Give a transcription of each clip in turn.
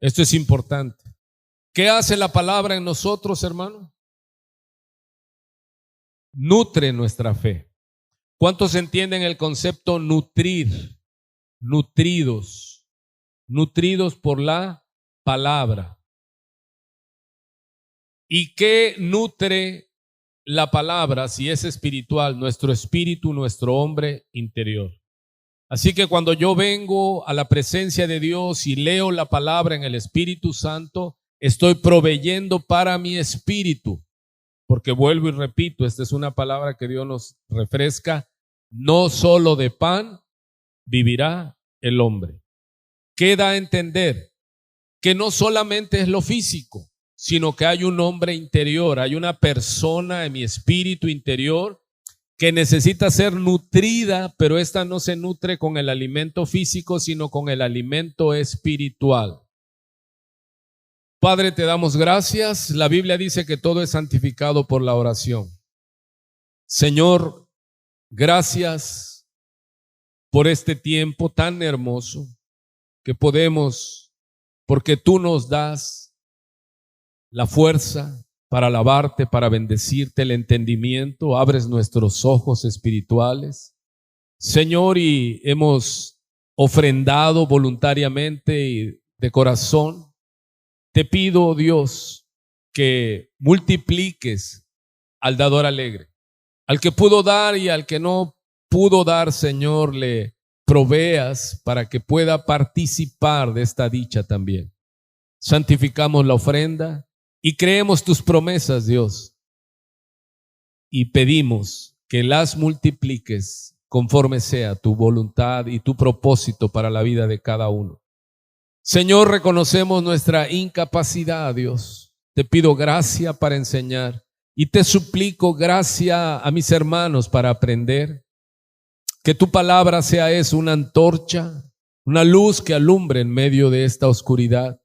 Esto es importante. ¿Qué hace la palabra en nosotros, hermano? Nutre nuestra fe. ¿Cuántos entienden el concepto nutrir? Nutridos por la palabra. ¿Y qué nutre la palabra si es espiritual? Nuestro espíritu, nuestro hombre interior. Así que cuando yo vengo a la presencia de Dios y leo la palabra en el Espíritu Santo, estoy proveyendo para mi espíritu. Porque vuelvo y repito, esta es una palabra que Dios nos refresca. No solo de pan vivirá el hombre. ¿Qué da a entender? Que no solamente es lo físico, sino que hay un hombre interior, hay una persona en mi espíritu interior que necesita ser nutrida, pero esta no se nutre con el alimento físico, sino con el alimento espiritual. Padre, te damos gracias. La Biblia dice que todo es santificado por la oración. Señor, gracias por este tiempo tan hermoso que podemos, porque tú nos das la fuerza para alabarte, para bendecirte, el entendimiento, abres nuestros ojos espirituales. Señor, y hemos ofrendado voluntariamente y de corazón. Te pido, Dios, que multipliques al dador alegre. Al que pudo dar y al que no pudo dar, Señor, le proveas para que pueda participar de esta dicha también. Santificamos la ofrenda y creemos tus promesas, Dios, y pedimos que las multipliques conforme sea tu voluntad y tu propósito para la vida de cada uno. Señor, reconocemos nuestra incapacidad, Dios. Te pido gracia para enseñar y te suplico gracia a mis hermanos para aprender. Que tu palabra sea eso, una antorcha, una luz que alumbre en medio de esta oscuridad.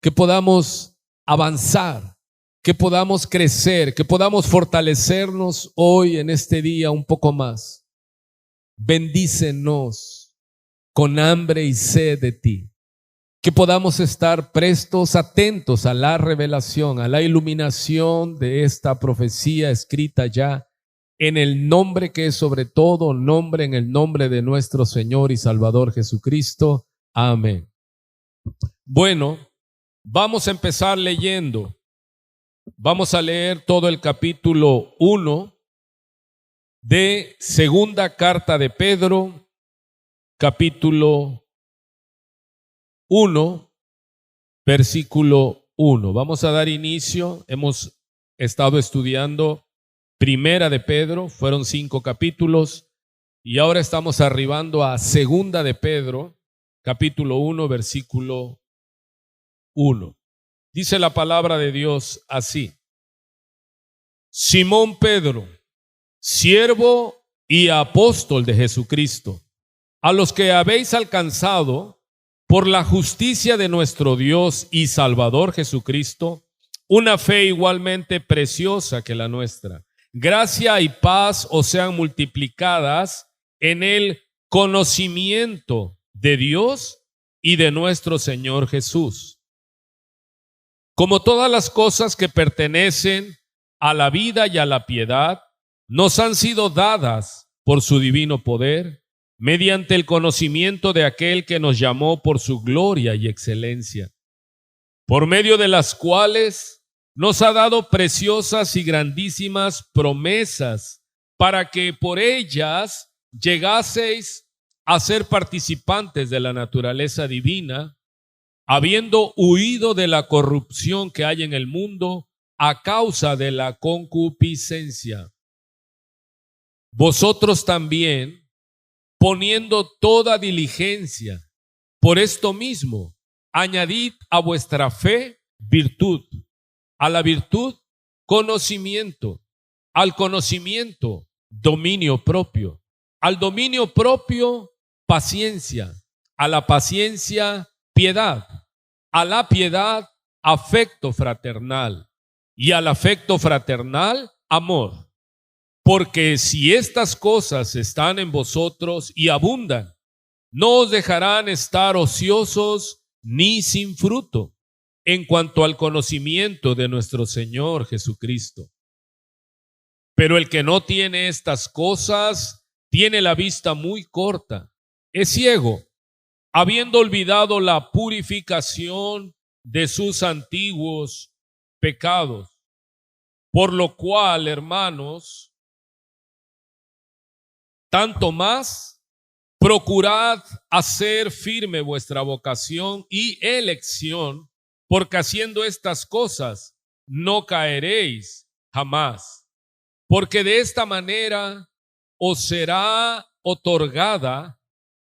Que podamos avanzar, que podamos crecer, que podamos fortalecernos hoy en este día un poco más. Bendícenos con hambre y sed de ti. Que podamos estar prestos, atentos a la revelación, a la iluminación de esta profecía escrita ya en el nombre que es sobre todo nombre, en el nombre de nuestro Señor y Salvador Jesucristo. Amén. Bueno, vamos a empezar leyendo. Vamos a leer todo el capítulo 1 de segunda carta de Pedro, capítulo 1, versículo 1. Vamos a dar inicio. Hemos estado estudiando Primera de Pedro, fueron 5 capítulos, y ahora estamos arribando a Segunda de Pedro, capítulo 1, versículo 1. Dice la palabra de Dios así: Simón Pedro, siervo y apóstol de Jesucristo, a los que habéis alcanzado por la justicia de nuestro Dios y Salvador Jesucristo, una fe igualmente preciosa que la nuestra. Gracia y paz os sean multiplicadas en el conocimiento de Dios y de nuestro Señor Jesús. Como todas las cosas que pertenecen a la vida y a la piedad, nos han sido dadas por su divino poder, mediante el conocimiento de aquel que nos llamó por su gloria y excelencia, por medio de las cuales nos ha dado preciosas y grandísimas promesas, para que por ellas llegaseis a ser participantes de la naturaleza divina, habiendo huido de la corrupción que hay en el mundo a causa de la concupiscencia. Vosotros también, poniendo toda diligencia, por esto mismo, añadid a vuestra fe virtud, a la virtud conocimiento, al conocimiento dominio propio, al dominio propio paciencia, a la paciencia piedad, a la piedad afecto fraternal y al afecto fraternal amor. Porque si estas cosas están en vosotros y abundan, no os dejarán estar ociosos ni sin fruto, en cuanto al conocimiento de nuestro Señor Jesucristo. Pero el que no tiene estas cosas tiene la vista muy corta, es ciego, habiendo olvidado la purificación de sus antiguos pecados. Por lo cual, hermanos, tanto más, procurad hacer firme vuestra vocación y elección, porque haciendo estas cosas no caeréis jamás. Porque de esta manera os será otorgada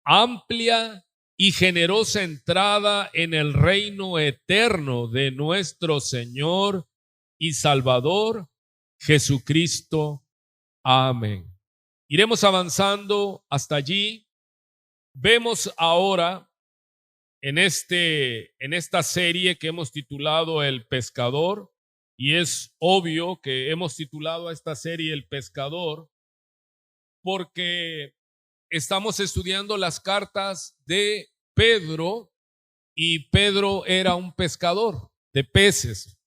amplia y generosa entrada en el reino eterno de nuestro Señor y Salvador Jesucristo. Amén. Iremos avanzando hasta allí. Vemos ahora en esta serie que hemos titulado El Pescador, y es obvio que hemos titulado a esta serie El Pescador porque estamos estudiando las cartas de Pedro, y Pedro era un pescador de peces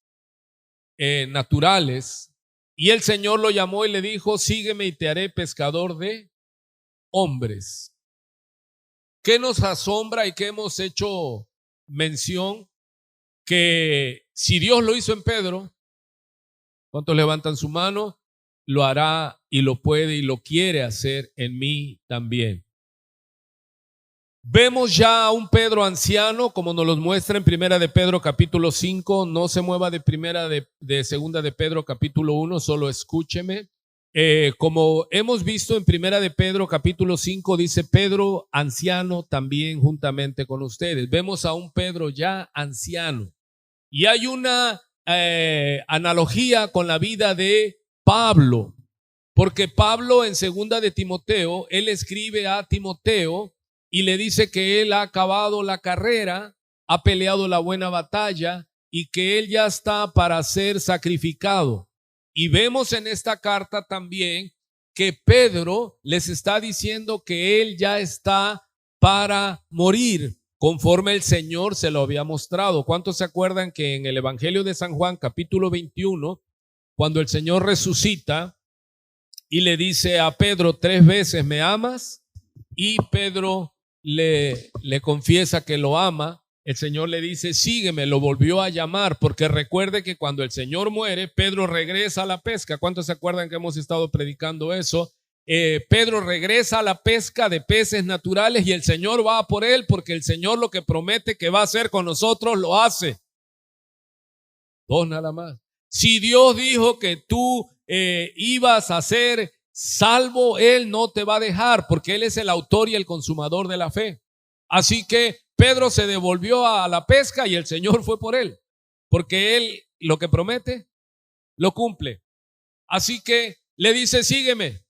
naturales, y el Señor lo llamó y le dijo: sígueme y te haré pescador de hombres. ¿Qué nos asombra y qué hemos hecho mención? Que si Dios lo hizo en Pedro, ¿cuántos levantan su mano? Lo hará y lo puede y lo quiere hacer en mí también. Vemos ya a un Pedro anciano, como nos lo muestra en Primera de Pedro capítulo 5. No se mueva de Segunda de Pedro capítulo 1, solo escúcheme. Como hemos visto en Primera de Pedro capítulo 5, dice Pedro anciano también juntamente con ustedes. Vemos a un Pedro ya anciano. Y hay una analogía con la vida de Pablo, porque Pablo en Segunda de Timoteo, él escribe a Timoteo y le dice que él ha acabado la carrera, ha peleado la buena batalla y que él ya está para ser sacrificado. Y vemos en esta carta también que Pedro les está diciendo que él ya está para morir, conforme el Señor se lo había mostrado. ¿Cuántos se acuerdan que en el Evangelio de San Juan, capítulo 21, cuando el Señor resucita y le dice a Pedro 3 veces: ¿me amas? Y Pedro le confiesa que lo ama. El Señor le dice: sígueme. Lo volvió a llamar, porque recuerde que cuando el Señor muere, Pedro regresa a la pesca. ¿Cuántos se acuerdan que hemos estado predicando eso? Pedro regresa a la pesca de peces naturales y el Señor va por él, porque el Señor lo que promete que va a hacer con nosotros lo hace. Dos nada más. Si Dios dijo que tú ibas a ser salvo, Él no te va a dejar, porque Él es el autor y el consumador de la fe. Así que Pedro se devolvió a la pesca y el Señor fue por él, porque Él lo que promete lo cumple. Así que le dice: sígueme.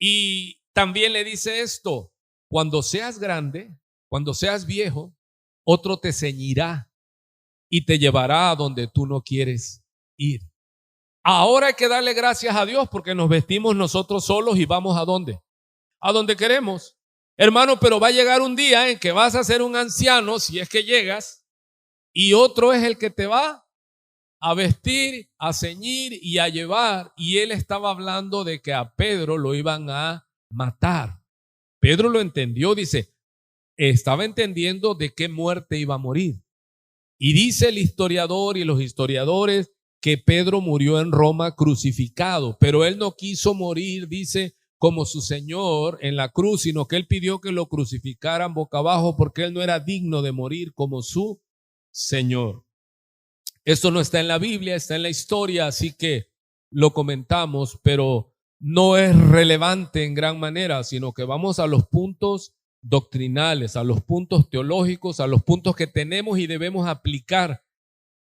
Y también le dice esto: cuando seas grande, cuando seas viejo, otro te ceñirá y te llevará a donde tú no quieres ir. Ahora hay que darle gracias a Dios porque nos vestimos nosotros solos y vamos ¿a dónde? A donde queremos. Hermano, pero va a llegar un día en que vas a ser un anciano, si es que llegas, y otro es el que te va a vestir, a ceñir y a llevar. Y él estaba hablando de que a Pedro lo iban a matar. Pedro lo entendió, dice, estaba entendiendo de qué muerte iba a morir. Y dice el historiador y los historiadores que Pedro murió en Roma crucificado, pero él no quiso morir, dice, como su Señor en la cruz, sino que él pidió que lo crucificaran boca abajo porque él no era digno de morir como su Señor. Esto no está en la Biblia, está en la historia, así que lo comentamos, pero no es relevante en gran manera, sino que vamos a los puntos doctrinales, a los puntos teológicos, a los puntos que tenemos y debemos aplicar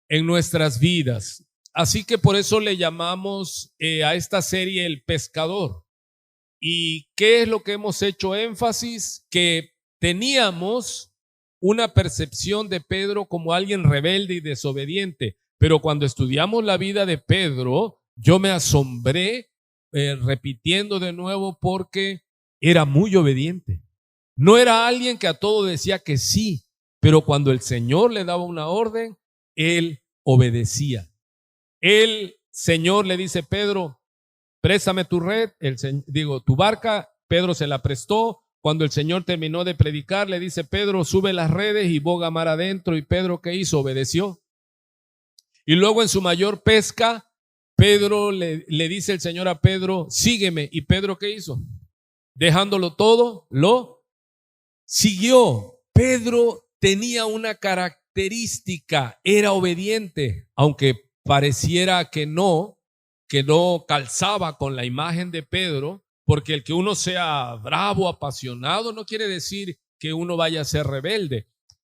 en nuestras vidas. Así que por eso le llamamos a esta serie El Pescador. ¿Y qué es lo que hemos hecho énfasis? Que teníamos una percepción de Pedro como alguien rebelde y desobediente, pero cuando estudiamos la vida de Pedro, yo me asombré, repitiendo de nuevo, porque era muy obediente. No era alguien que a todo decía que sí, pero cuando el Señor le daba una orden, él obedecía. El Señor le dice: Pedro, préstame tu red, tu barca. Pedro se la prestó. Cuando el Señor terminó de predicar, le dice: Pedro, sube las redes y boga mar adentro. Y Pedro, ¿qué hizo? Obedeció. Y luego en su mayor pesca, Pedro le dice el Señor a Pedro: sígueme. ¿Y Pedro qué hizo? Dejándolo todo, lo siguió. Pedro tenía una característica: era obediente, aunque pareciera que no calzaba con la imagen de Pedro, porque el que uno sea bravo, apasionado, no quiere decir que uno vaya a ser rebelde.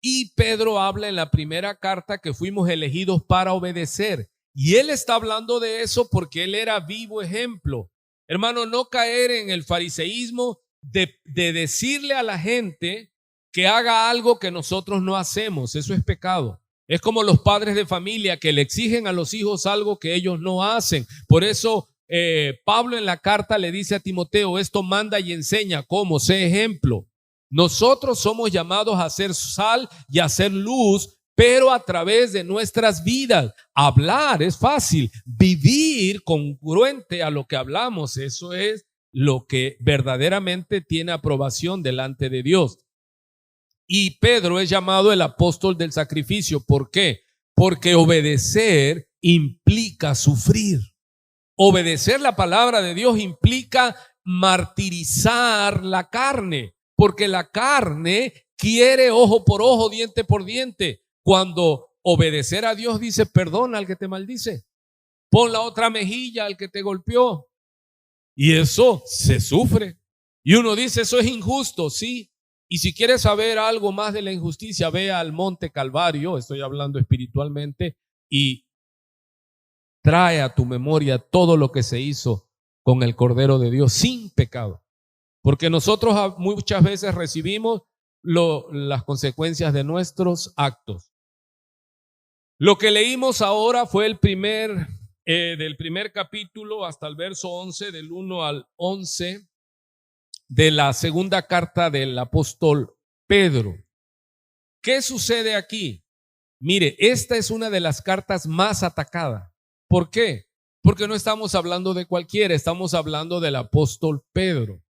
Y Pedro habla en la primera carta que fuimos elegidos para obedecer. Y él está hablando de eso porque él era vivo ejemplo. Hermano, no caer en el fariseísmo de decirle a la gente que haga algo que nosotros no hacemos. Eso es pecado. Es como los padres de familia que le exigen a los hijos algo que ellos no hacen. Por eso Pablo en la carta le dice a Timoteo: esto manda y enseña cómo, sé ejemplo. Nosotros somos llamados a ser sal y a ser luz, pero a través de nuestras vidas. Hablar es fácil, vivir congruente a lo que hablamos, eso es lo que verdaderamente tiene aprobación delante de Dios. Y Pedro es llamado el apóstol del sacrificio. ¿Por qué? Porque obedecer implica sufrir. Obedecer la palabra de Dios implica martirizar la carne, porque la carne quiere ojo por ojo, diente por diente. Cuando obedecer a Dios dice: perdona al que te maldice, pon la otra mejilla al que te golpeó. Y eso se sufre. Y uno dice: eso es injusto, sí. Y si quieres saber algo más de la injusticia, ve al monte Calvario, estoy hablando espiritualmente, y trae a tu memoria todo lo que se hizo con el Cordero de Dios sin pecado. Porque nosotros muchas veces recibimos las consecuencias de nuestros actos. Lo que leímos ahora fue del primer capítulo hasta el verso 11, del 1 al 11, de la segunda carta del apóstol Pedro. ¿Qué sucede aquí? Mire, esta es una de las cartas más atacadas. ¿Por qué? Porque no estamos hablando de cualquiera, estamos hablando del apóstol Pedro.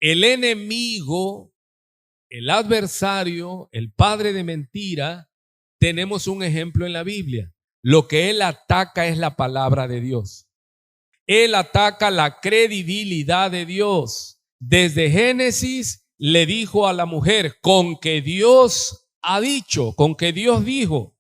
El enemigo, el adversario, el padre de mentira, tenemos un ejemplo en la Biblia. Lo que él ataca es la palabra de Dios. Él ataca la credibilidad de Dios. Desde Génesis le dijo a la mujer: con que Dios ha dicho, con que Dios dijo.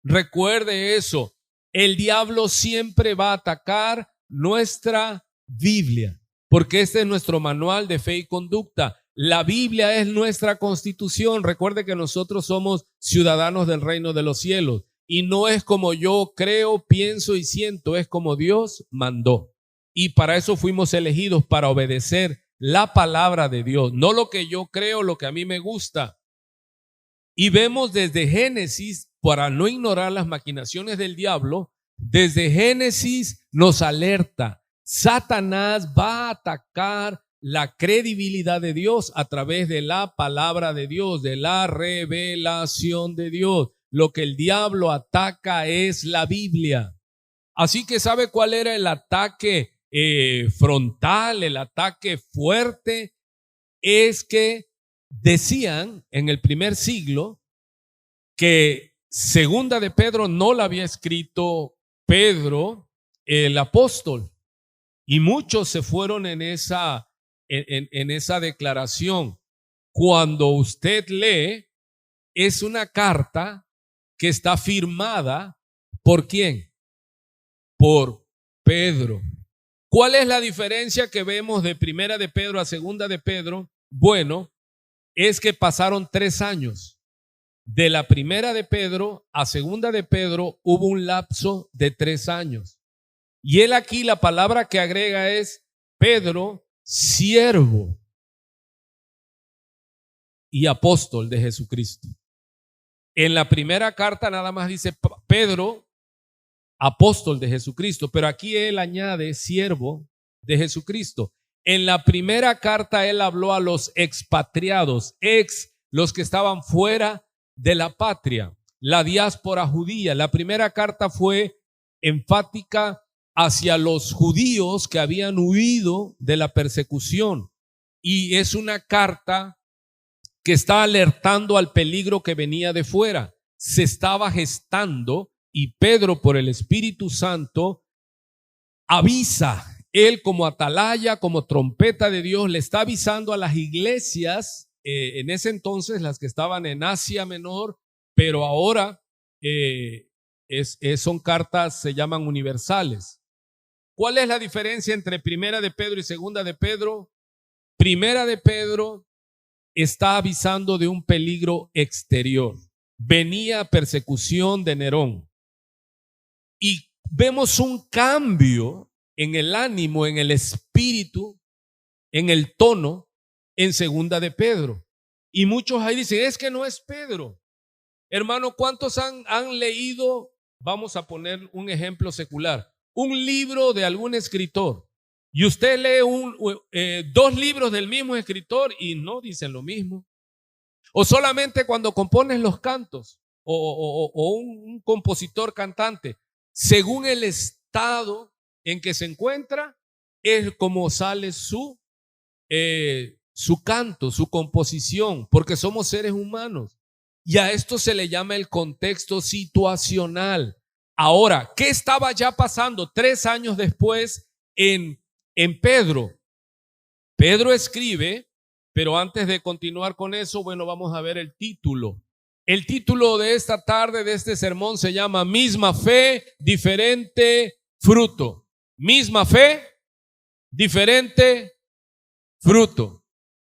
Recuerde eso. El diablo siempre va a atacar nuestra Biblia, porque este es nuestro manual de fe y conducta. La Biblia es nuestra constitución. Recuerde que nosotros somos ciudadanos del reino de los cielos. Y no es como yo creo, pienso y siento, es como Dios mandó. Y para eso fuimos elegidos, para obedecer la palabra de Dios, no lo que yo creo, lo que a mí me gusta. Y vemos desde Génesis, para no ignorar las maquinaciones del diablo, desde Génesis nos alerta: Satanás va a atacar la credibilidad de Dios a través de la palabra de Dios, de la revelación de Dios. Lo que el diablo ataca es la Biblia. Así que ¿sabe cuál era el ataque frontal, el ataque fuerte? Es que decían en el primer siglo que segunda de Pedro no la había escrito Pedro, el apóstol, y muchos se fueron en esa declaración. Cuando usted lee, es una carta que está firmada ¿por quién? Por Pedro. ¿Cuál es la diferencia que vemos de primera de Pedro a segunda de Pedro? Bueno, es que pasaron 3 años. De la primera de Pedro a segunda de Pedro hubo un lapso de 3 años. Y él aquí la palabra que agrega es: Pedro, siervo y apóstol de Jesucristo. En la primera carta nada más dice Pedro, apóstol de Jesucristo, pero aquí él añade siervo de Jesucristo. En la primera carta él habló a los expatriados, los que estaban fuera de la patria. la diáspora judía. La primera carta fue enfática hacia los judíos que habían huido de la persecución. Y es una carta que está alertando al peligro que venía de fuera. Se estaba gestando y Pedro, por el Espíritu Santo, avisa. Él, como atalaya, como trompeta de Dios, le está avisando a las iglesias, en ese entonces las que estaban en Asia Menor, pero ahora son cartas, se llaman universales. ¿Cuál es la diferencia entre Primera de Pedro y Segunda de Pedro? Primera de Pedro está avisando de un peligro exterior. Venía persecución de Nerón. Y vemos un cambio en el ánimo, en el espíritu, en el tono, en Segunda de Pedro. Y muchos ahí dicen, es que no es Pedro. Hermano, ¿cuántos han leído? Vamos a poner un ejemplo secular. Un libro de algún escritor. Y usted lee dos libros del mismo escritor y no dicen lo mismo. O solamente cuando compones los cantos o un compositor cantante, según el estado en que se encuentra, es como sale su canto, su composición, porque somos seres humanos. Y a esto se le llama el contexto situacional. Ahora, ¿qué estaba ya pasando 3 años después en Pedro? Pedro escribe, pero antes de continuar con eso, bueno, vamos a ver el título. El título de esta tarde, de este sermón, se llama Misma fe, diferente fruto. Misma fe, diferente fruto.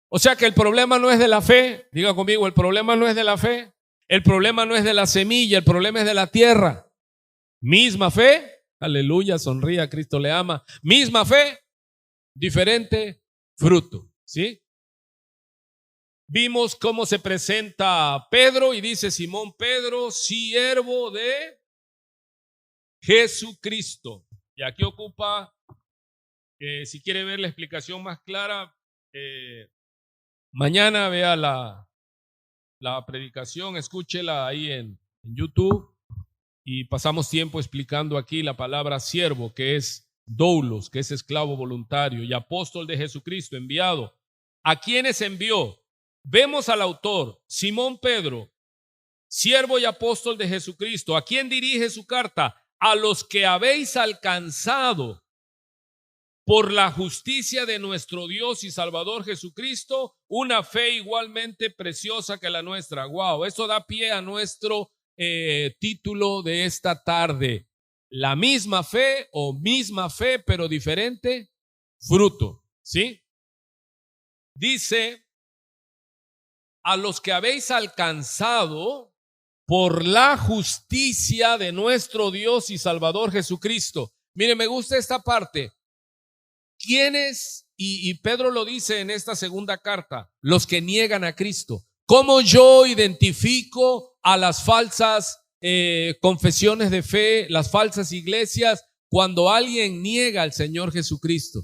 O sea que el problema no es de la fe, diga conmigo, el problema no es de la fe, el problema no es de la semilla, el problema es de la tierra. Misma fe, aleluya, sonría, Cristo le ama. Misma fe, diferente fruto, ¿sí? Vimos cómo se presenta Pedro y dice Simón Pedro, siervo de Jesucristo. Y aquí ocupa, si quiere ver la explicación más clara, mañana vea la predicación, escúchela ahí en YouTube. Y pasamos tiempo explicando aquí la palabra siervo, que es doulos, que es esclavo voluntario, y apóstol de Jesucristo, enviado. ¿A quiénes envió? Vemos al autor, Simón Pedro, siervo y apóstol de Jesucristo. ¿A quién dirige su carta? A los que habéis alcanzado por la justicia de nuestro Dios y Salvador Jesucristo, una fe igualmente preciosa que la nuestra. Wow, eso da pie a nuestro título de esta tarde. La misma fe o misma fe, pero diferente fruto, ¿sí? Dice, a los que habéis alcanzado por la justicia de nuestro Dios y Salvador Jesucristo. Mire, me gusta esta parte. ¿Quiénes? Y Pedro lo dice en esta segunda carta, los que niegan a Cristo. ¿Cómo yo identifico a las falsas confesiones de fe, las falsas iglesias, cuando alguien niega al Señor Jesucristo?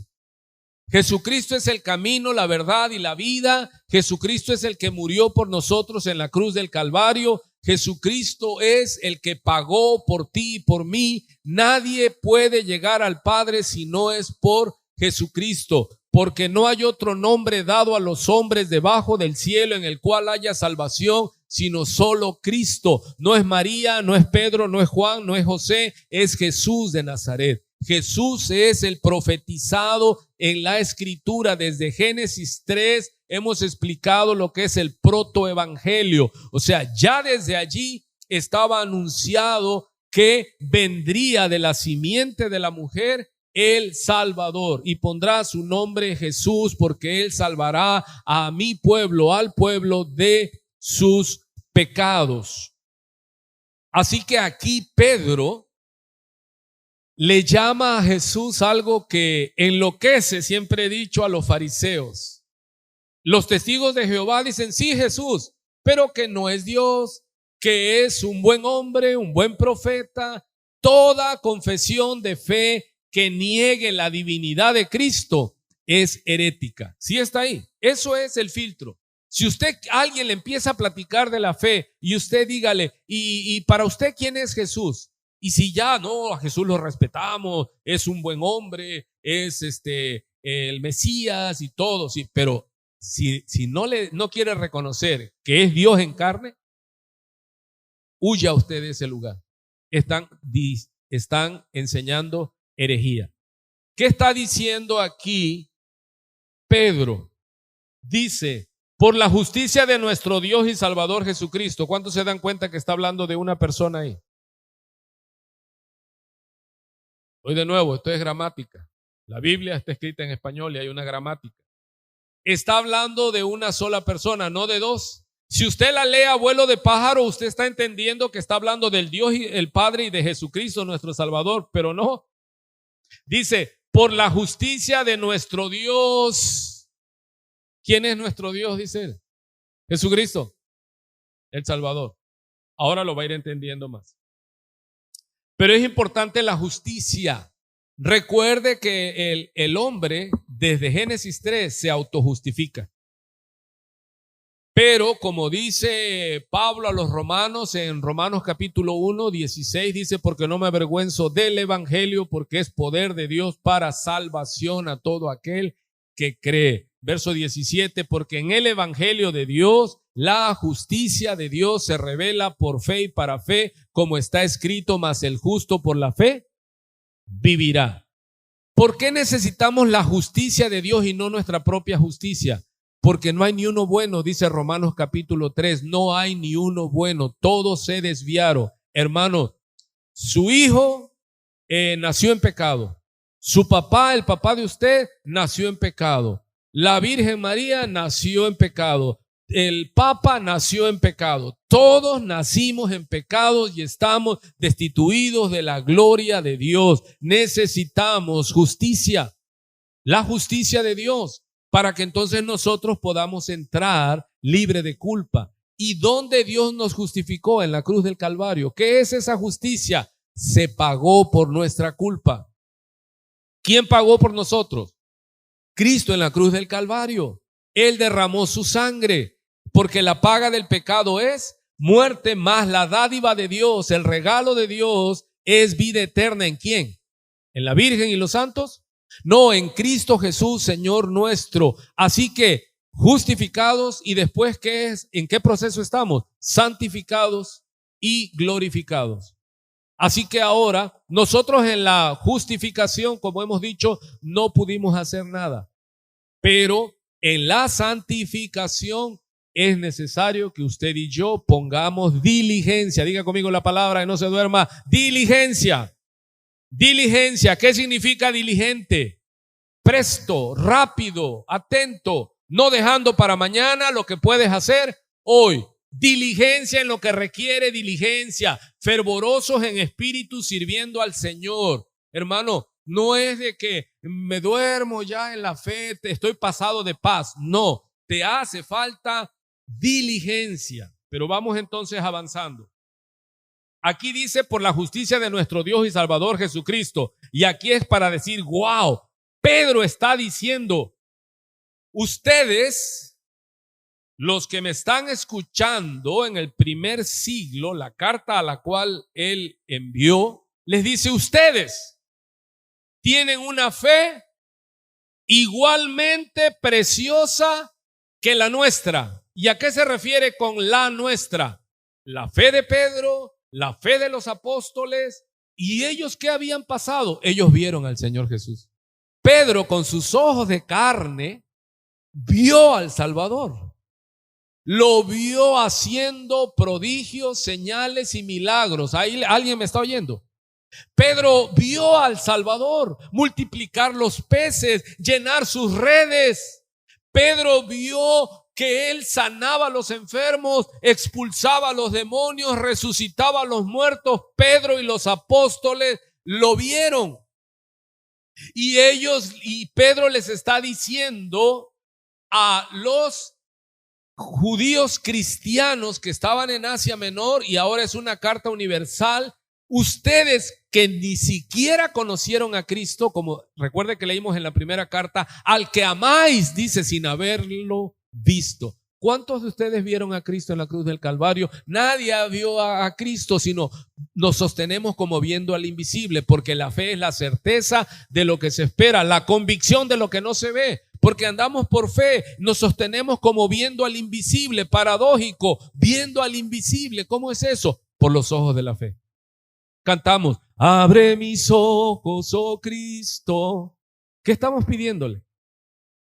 Jesucristo es el camino, la verdad y la vida. Jesucristo es el que murió por nosotros en la cruz del Calvario. Jesucristo es el que pagó por ti y por mí. Nadie puede llegar al Padre si no es por Jesucristo, porque no hay otro nombre dado a los hombres debajo del cielo en el cual haya salvación, sino solo Cristo. No es María, no es Pedro, no es Juan, no es José, es Jesús de Nazaret. Jesús es el profetizado en la Escritura. Desde Génesis 3 hemos explicado lo que es el protoevangelio. O sea, ya desde allí estaba anunciado que vendría de la simiente de la mujer el Salvador, y pondrá su nombre Jesús, porque él salvará a mi pueblo, al pueblo de sus pecados. Así que aquí Pedro le llama a Jesús algo que enloquece, siempre he dicho, a los fariseos. Los testigos de Jehová dicen, sí, Jesús, pero que no es Dios, que es un buen hombre, un buen profeta. Toda confesión de fe que niegue la divinidad de Cristo es herética. ¿Sí está ahí? Eso es el filtro. Si alguien le empieza a platicar de la fe y usted dígale, y para usted, ¿quién es Jesús? Y si ya, no, a Jesús lo respetamos, es un buen hombre, es el Mesías y todo, sí, pero si no quiere reconocer que es Dios en carne, huya usted de ese lugar. Están enseñando herejía. ¿Qué está diciendo aquí Pedro? Dice, por la justicia de nuestro Dios y Salvador Jesucristo. ¿Cuántos se dan cuenta que está hablando de una persona ahí? Hoy de nuevo, esto es gramática. La Biblia está escrita en español y hay una gramática. Está hablando de una sola persona, no de dos. Si usted la lee a vuelo de pájaro, usted está entendiendo que está hablando del Dios y el Padre y de Jesucristo nuestro Salvador, pero no. Dice, por la justicia de nuestro Dios. ¿Quién es nuestro Dios? Dice él. Jesucristo, el Salvador. Ahora lo va a ir entendiendo más. Pero es importante la justicia. Recuerde que el hombre desde Génesis 3 se autojustifica. Pero como dice Pablo a los romanos en Romanos capítulo 1, 16, dice, porque no me avergüenzo del evangelio, porque es poder de Dios para salvación a todo aquel que cree. Verso 17, porque en el evangelio de Dios, la justicia de Dios se revela por fe y para fe, como está escrito, mas el justo por la fe vivirá. ¿Por qué necesitamos la justicia de Dios y no nuestra propia justicia? Porque no hay ni uno bueno, dice Romanos capítulo 3, no hay ni uno bueno, todos se desviaron. Hermano, su hijo nació en pecado, su papá, el papá de usted, nació en pecado, la Virgen María nació en pecado, el Papa nació en pecado, todos nacimos en pecado y estamos destituidos de la gloria de Dios. Necesitamos justicia, la justicia de Dios, para que entonces nosotros podamos entrar libre de culpa. ¿Y dónde Dios nos justificó? En la cruz del Calvario. ¿Qué es esa justicia? Se pagó por nuestra culpa. ¿Quién pagó por nosotros? Cristo en la cruz del Calvario. Él derramó su sangre, porque la paga del pecado es muerte, más la dádiva de Dios, el regalo de Dios es vida eterna. ¿En quién? ¿En la Virgen y los santos? No, en Cristo Jesús, Señor nuestro. Así que justificados, y después, ¿qué es? ¿En qué proceso estamos? Santificados y glorificados. Así que ahora nosotros en la justificación, como hemos dicho, no pudimos hacer nada, pero en la santificación es necesario que usted y yo pongamos diligencia. Diga conmigo la palabra que no se duerma. Diligencia. Diligencia. ¿Qué significa diligente? Presto, rápido, atento, no dejando para mañana lo que puedes hacer hoy. Diligencia en lo que requiere diligencia, fervorosos en espíritu sirviendo al Señor. Hermano, no es de que me duermo ya en la fe, estoy pasado de paz. No, te hace falta diligencia. Pero vamos entonces avanzando. Aquí dice por la justicia de nuestro Dios y Salvador Jesucristo. Y aquí es para decir, wow, Pedro está diciendo, ustedes, los que me están escuchando en el primer siglo, la carta a la cual él envió, les dice, ustedes tienen una fe igualmente preciosa que la nuestra. ¿Y a qué se refiere con la nuestra? La fe de Pedro, la fe de los apóstoles. ¿Y ellos qué habían pasado? Ellos vieron al Señor Jesús. Pedro, con sus ojos de carne, vio al Salvador. Lo vio haciendo prodigios, señales y milagros. ¿Ahí alguien me está oyendo? Pedro vio al Salvador multiplicar los peces, llenar sus redes. Pedro vio que él sanaba a los enfermos, expulsaba a los demonios, resucitaba a los muertos. Pedro y los apóstoles lo vieron. Y Pedro les está diciendo a los judíos cristianos que estaban en Asia Menor, y ahora es una carta universal, ustedes que ni siquiera conocieron a Cristo, como recuerde que leímos en la primera carta, al que amáis, dice, sin haberlo visto. ¿Cuántos de ustedes vieron a Cristo en la cruz del Calvario? Nadie vio a Cristo, sino nos sostenemos como viendo al invisible, porque la fe es la certeza de lo que se espera, la convicción de lo que no se ve. Porque andamos por fe, nos sostenemos como viendo al invisible, paradójico, viendo al invisible. ¿Cómo es eso? Por los ojos de la fe. Cantamos, abre mis ojos, oh Cristo. ¿Qué estamos pidiéndole?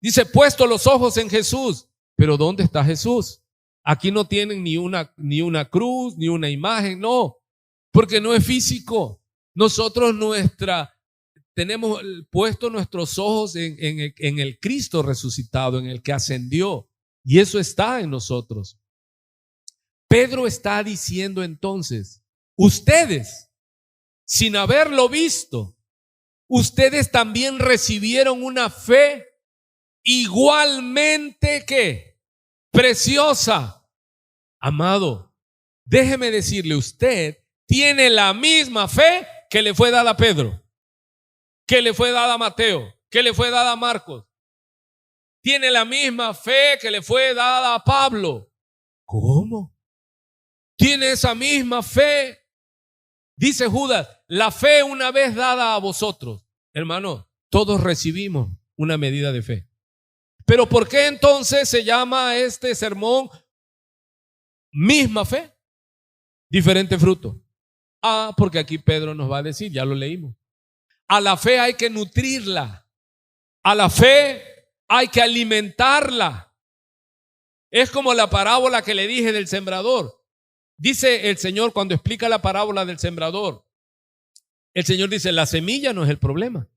Dice, puesto los ojos en Jesús. Pero ¿dónde está Jesús? Aquí no tienen ni una cruz, ni una imagen, no. Porque no es físico. Nosotros tenemos puesto nuestros ojos en el Cristo resucitado, en el que ascendió. Y eso está en nosotros. Pedro está diciendo entonces, ustedes, sin haberlo visto, ustedes también recibieron una fe igualmente que preciosa. Amado, déjeme decirle, usted tiene la misma fe que le fue dada a Pedro, que le fue dada a Mateo, que le fue dada a Marcos. Tiene la misma fe que le fue dada a Pablo. ¿Cómo? Tiene esa misma fe. Dice Judas, la fe una vez dada a vosotros. Hermano, todos recibimos una medida de fe. Pero ¿por qué entonces se llama este sermón misma fe? Diferente fruto. Porque aquí Pedro nos va a decir, ya lo leímos. A la fe hay que nutrirla. A la fe hay que alimentarla. Es como la parábola que le dije del sembrador. Dice el Señor cuando explica la parábola del sembrador. El Señor dice, la semilla no es el problema.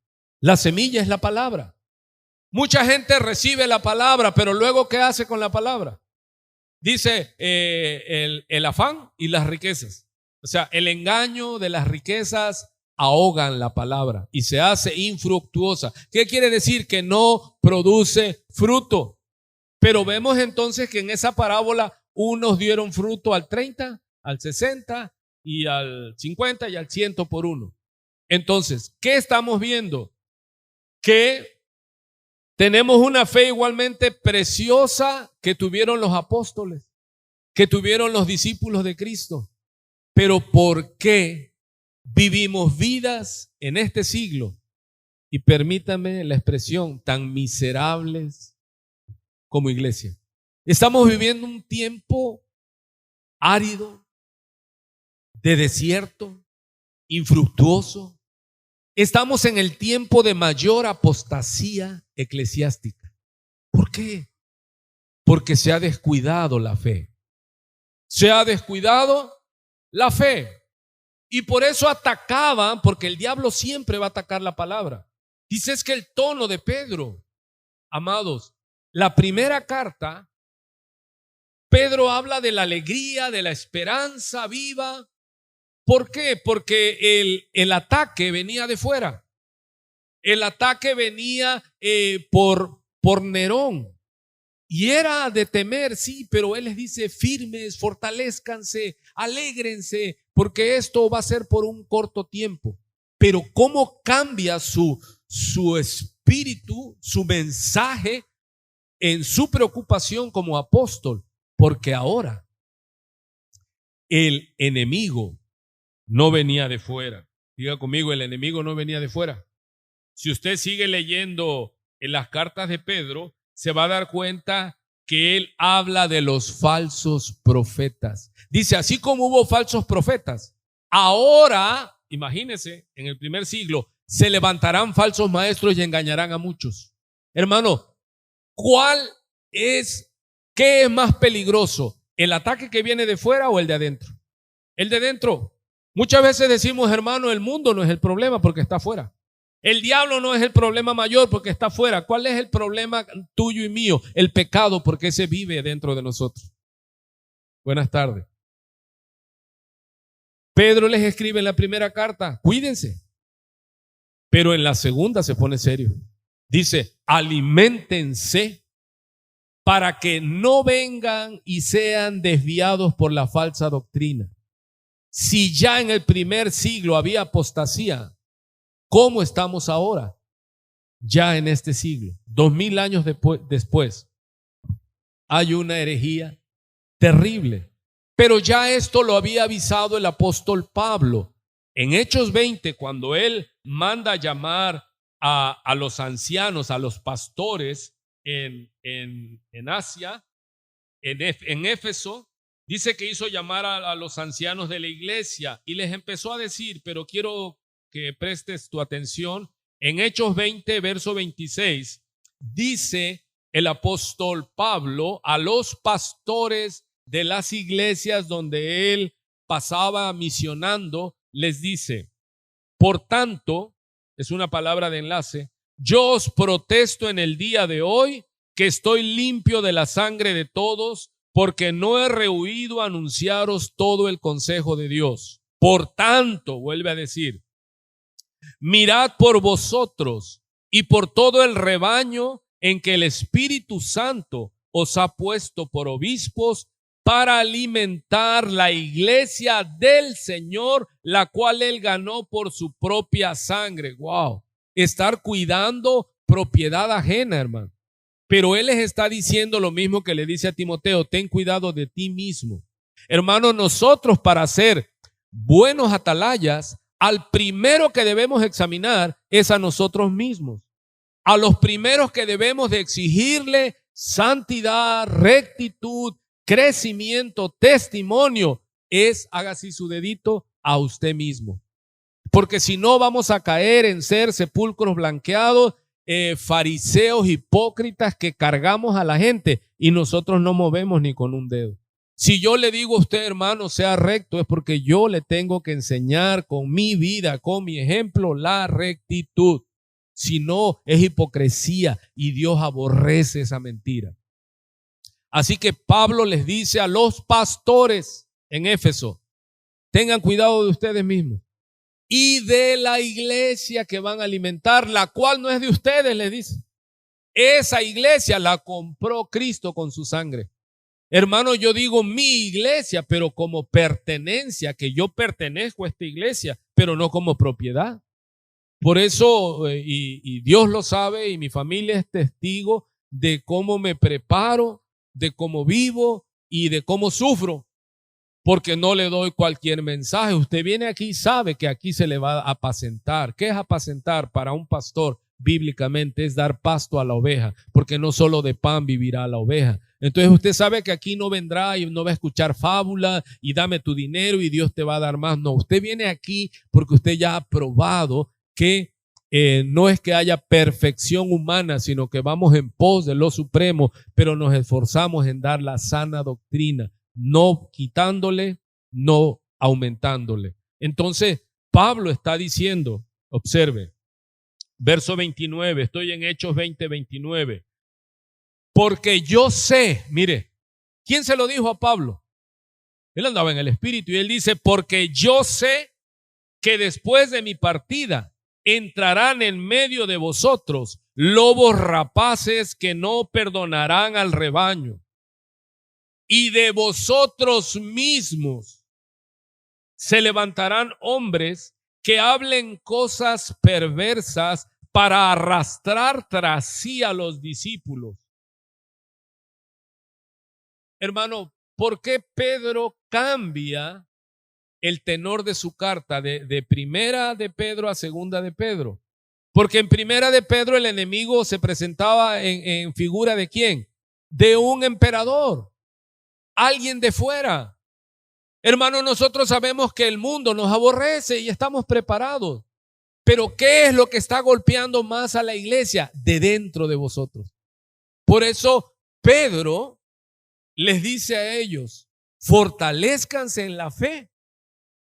La semilla es la palabra. Mucha gente recibe la palabra, pero luego ¿qué hace con la palabra? Dice el afán y las riquezas. O sea, el engaño de las riquezas ahogan la palabra y se hace infructuosa. ¿Qué quiere decir? Que no produce fruto. Pero vemos entonces que en esa parábola unos dieron fruto al 30, al 60 y al 50 y al 100 por uno. Entonces, ¿qué estamos viendo? Que tenemos una fe igualmente preciosa que tuvieron los apóstoles, que tuvieron los discípulos de Cristo. Pero ¿por qué vivimos vidas en este siglo? Y permítame la expresión, tan miserables como iglesia. Estamos viviendo un tiempo árido, de desierto, infructuoso. Estamos en el tiempo de mayor apostasía eclesiástica. ¿Por qué? Porque se ha descuidado la fe. Se ha descuidado la fe. Y por eso atacaban, porque el diablo siempre va a atacar la palabra. Dice es que el tono de Pedro, amados, la primera carta, Pedro habla de la alegría, de la esperanza viva. ¿Por qué? Porque el ataque venía de fuera. El ataque venía por Nerón. Y era de temer, sí, pero él les dice firmes, fortalezcanse, alégrense, porque esto va a ser por un corto tiempo. Pero ¿cómo cambia su espíritu, su mensaje en su preocupación como apóstol? Porque ahora el enemigo no venía de fuera. Diga conmigo, el enemigo no venía de fuera. Si usted sigue leyendo en las cartas de Pedro, se va a dar cuenta que él habla de los falsos profetas. Dice, así como hubo falsos profetas, ahora, imagínense, en el primer siglo, se levantarán falsos maestros y engañarán a muchos. Hermano, ¿qué es más peligroso? ¿El ataque que viene de fuera o el de adentro? El de dentro. Muchas veces decimos, hermano, el mundo no es el problema porque está afuera. El diablo no es el problema mayor porque está afuera. ¿Cuál es el problema tuyo y mío? El pecado, porque ese vive dentro de nosotros. Buenas tardes. Pedro les escribe en la primera carta, cuídense. Pero en la segunda se pone serio. Dice, aliméntense para que no vengan y sean desviados por la falsa doctrina. Si ya en el primer siglo había apostasía, ¿cómo estamos ahora? Ya en este siglo, 2000 años después. hay una herejía terrible. Pero ya esto lo había avisado el apóstol Pablo. En Hechos 20, cuando él manda llamar a los ancianos, a los pastores en Asia, en Éfeso, dice que hizo llamar a los ancianos de la iglesia y les empezó a decir, pero quiero que prestes tu atención, en Hechos 20, verso 26, dice el apóstol Pablo a los pastores de las iglesias donde él pasaba misionando, les dice, por tanto, es una palabra de enlace, yo os protesto en el día de hoy que estoy limpio de la sangre de todos, porque no he rehuido anunciaros todo el consejo de Dios. Por tanto, vuelve a decir, mirad por vosotros y por todo el rebaño en que el Espíritu Santo os ha puesto por obispos para alimentar la iglesia del Señor, la cual él ganó por su propia sangre. Wow, estar cuidando propiedad ajena, hermano. Pero él les está diciendo lo mismo que le dice a Timoteo, ten cuidado de ti mismo. Hermano, nosotros para ser buenos atalayas, al primero que debemos examinar es a nosotros mismos. A los primeros que debemos de exigirle santidad, rectitud, crecimiento, testimonio, es, haga así su dedito, a usted mismo. Porque si no vamos a caer en ser sepulcros blanqueados, fariseos hipócritas que cargamos a la gente y nosotros no movemos ni con un dedo. Si yo le digo a usted, hermano, sea recto, es porque yo le tengo que enseñar con mi vida, con mi ejemplo, la rectitud. Si no, es hipocresía y Dios aborrece esa mentira. Así que Pablo les dice a los pastores en Éfeso, tengan cuidado de ustedes mismos y de la iglesia que van a alimentar, la cual no es de ustedes, les dice. Esa iglesia la compró Cristo con su sangre. Hermano, yo digo mi iglesia, pero como pertenencia, que yo pertenezco a esta iglesia, pero no como propiedad. Por eso, y Dios lo sabe, y mi familia es testigo de cómo me preparo, de cómo vivo y de cómo sufro, porque no le doy cualquier mensaje. Usted viene aquí y sabe que aquí se le va a apacentar. ¿Qué es apacentar para un pastor? Bíblicamente es dar pasto a la oveja, porque no solo de pan vivirá la oveja. Entonces usted sabe que aquí no vendrá y no va a escuchar fábulas y dame tu dinero y Dios te va a dar más. No, usted viene aquí porque usted ya ha probado que no es que haya perfección humana, sino que vamos en pos de lo supremo, pero nos esforzamos en dar la sana doctrina, no quitándole, no aumentándole. Entonces Pablo está diciendo, observe, verso 29, estoy en Hechos 20, 29. Porque yo sé, mire, ¿quién se lo dijo a Pablo? Él andaba en el Espíritu y él dice, porque yo sé que después de mi partida entrarán en medio de vosotros lobos rapaces que no perdonarán al rebaño. Y de vosotros mismos se levantarán hombres que hablen cosas perversas para arrastrar tras sí a los discípulos. Hermano, ¿por qué Pedro cambia el tenor de su carta de primera de Pedro a segunda de Pedro? Porque en primera de Pedro el enemigo se presentaba en figura ¿de quién? De un emperador, alguien de fuera. Hermano, nosotros sabemos que el mundo nos aborrece y estamos preparados. Pero ¿qué es lo que está golpeando más a la iglesia? De dentro de vosotros. Por eso Pedro les dice a ellos, fortalezcanse en la fe,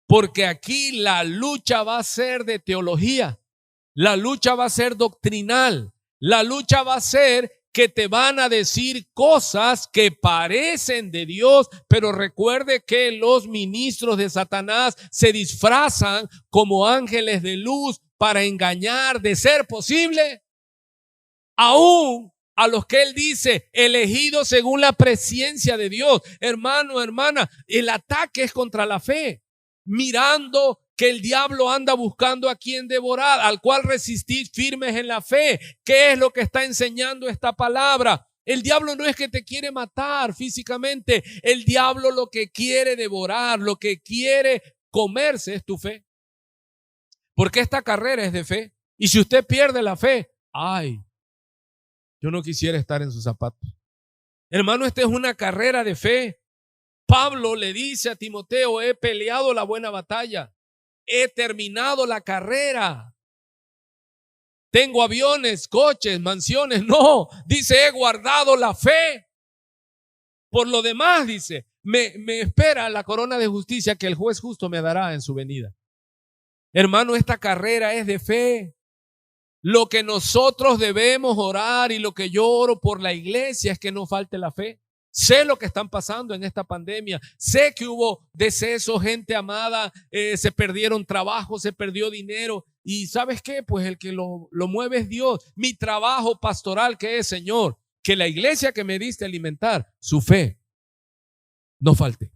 porque aquí la lucha va a ser de teología, la lucha va a ser doctrinal, la lucha va a ser que te van a decir cosas que parecen de Dios, pero recuerde que los ministros de Satanás se disfrazan como ángeles de luz para engañar, de ser posible, aún a los que él dice, elegidos según la presencia de Dios. Hermano, hermana, el ataque es contra la fe, mirando que el diablo anda buscando a quien devorar, al cual resistid firmes en la fe. ¿Qué es lo que está enseñando esta palabra? El diablo no es que te quiere matar físicamente. El diablo lo que quiere devorar, lo que quiere comerse es tu fe. Porque esta carrera es de fe. Y si usted pierde la fe, ay, yo no quisiera estar en sus zapatos. Hermano, esta es una carrera de fe. Pablo le dice a Timoteo, he peleado la buena batalla. He terminado la carrera. Tengo aviones, coches, mansiones. No, dice, he guardado la fe. Por lo demás, dice, me espera la corona de justicia que el juez justo me dará en su venida. Hermano, esta carrera es de fe. Lo que nosotros debemos orar y lo que yo oro por la iglesia es que no falte la fe. Sé lo que están pasando en esta pandemia. Sé que hubo decesos, gente amada, se perdieron trabajos, se perdió dinero. Y ¿sabes qué? Pues el que lo mueve es Dios. Mi trabajo pastoral que es, Señor, que la iglesia que me diste alimentar, su fe, no falte.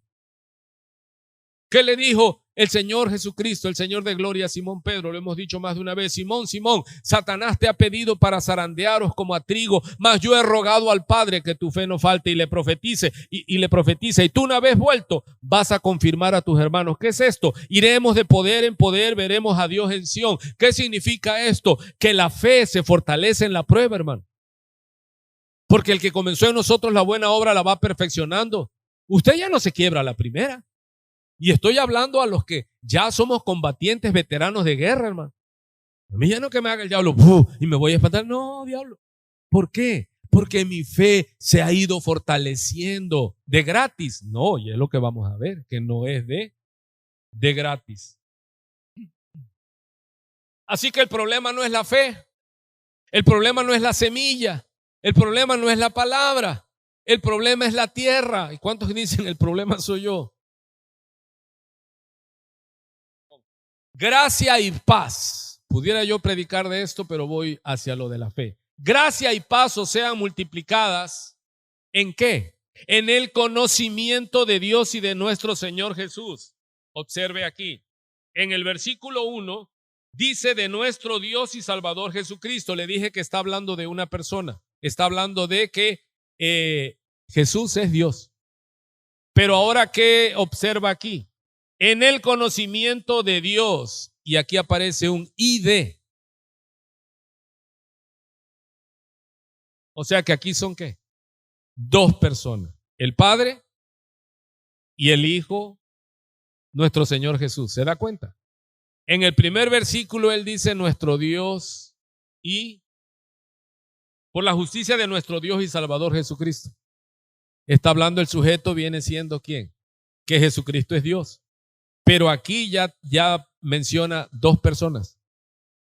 ¿Qué le dijo el Señor Jesucristo, el Señor de gloria a Simón Pedro? Lo hemos dicho más de una vez. Simón, Simón, Satanás te ha pedido para zarandearos como a trigo, mas yo he rogado al Padre que tu fe no falte y le profetice, y tú una vez vuelto vas a confirmar a tus hermanos. ¿Qué es esto? Iremos de poder en poder, veremos a Dios en Sión. ¿Qué significa esto? Que la fe se fortalece en la prueba, hermano. Porque el que comenzó en nosotros la buena obra la va perfeccionando. Usted ya no se quiebra a la primera. Y estoy hablando a los que ya somos combatientes veteranos de guerra, hermano. A mí ya no que me haga el diablo y me voy a espantar. No, diablo. ¿Por qué? Porque mi fe se ha ido fortaleciendo. ¿De gratis? No, y es lo que vamos a ver, que no es de gratis. Así que el problema no es la fe. El problema no es la semilla. El problema no es la palabra. El problema es la tierra. ¿Y cuántos dicen el problema soy yo? Gracia y paz. Pudiera yo predicar de esto, pero voy hacia lo de la fe. Gracia y paz o sean multiplicadas. ¿En qué? En el conocimiento de Dios y de nuestro Señor Jesús. Observe aquí. En el versículo 1 dice de nuestro Dios y Salvador Jesucristo. Le dije que está hablando de una persona. Está hablando de que Jesús es Dios. Pero ahora, ¿qué observa aquí? En el conocimiento de Dios. Y aquí aparece un ID. O sea que aquí son ¿qué? Dos personas. El Padre y el Hijo, nuestro Señor Jesús. ¿Se da cuenta? En el primer versículo él dice nuestro Dios y por la justicia de nuestro Dios y Salvador Jesucristo. Está hablando el sujeto, viene siendo ¿quién? Que Jesucristo es Dios. Pero aquí ya menciona dos personas.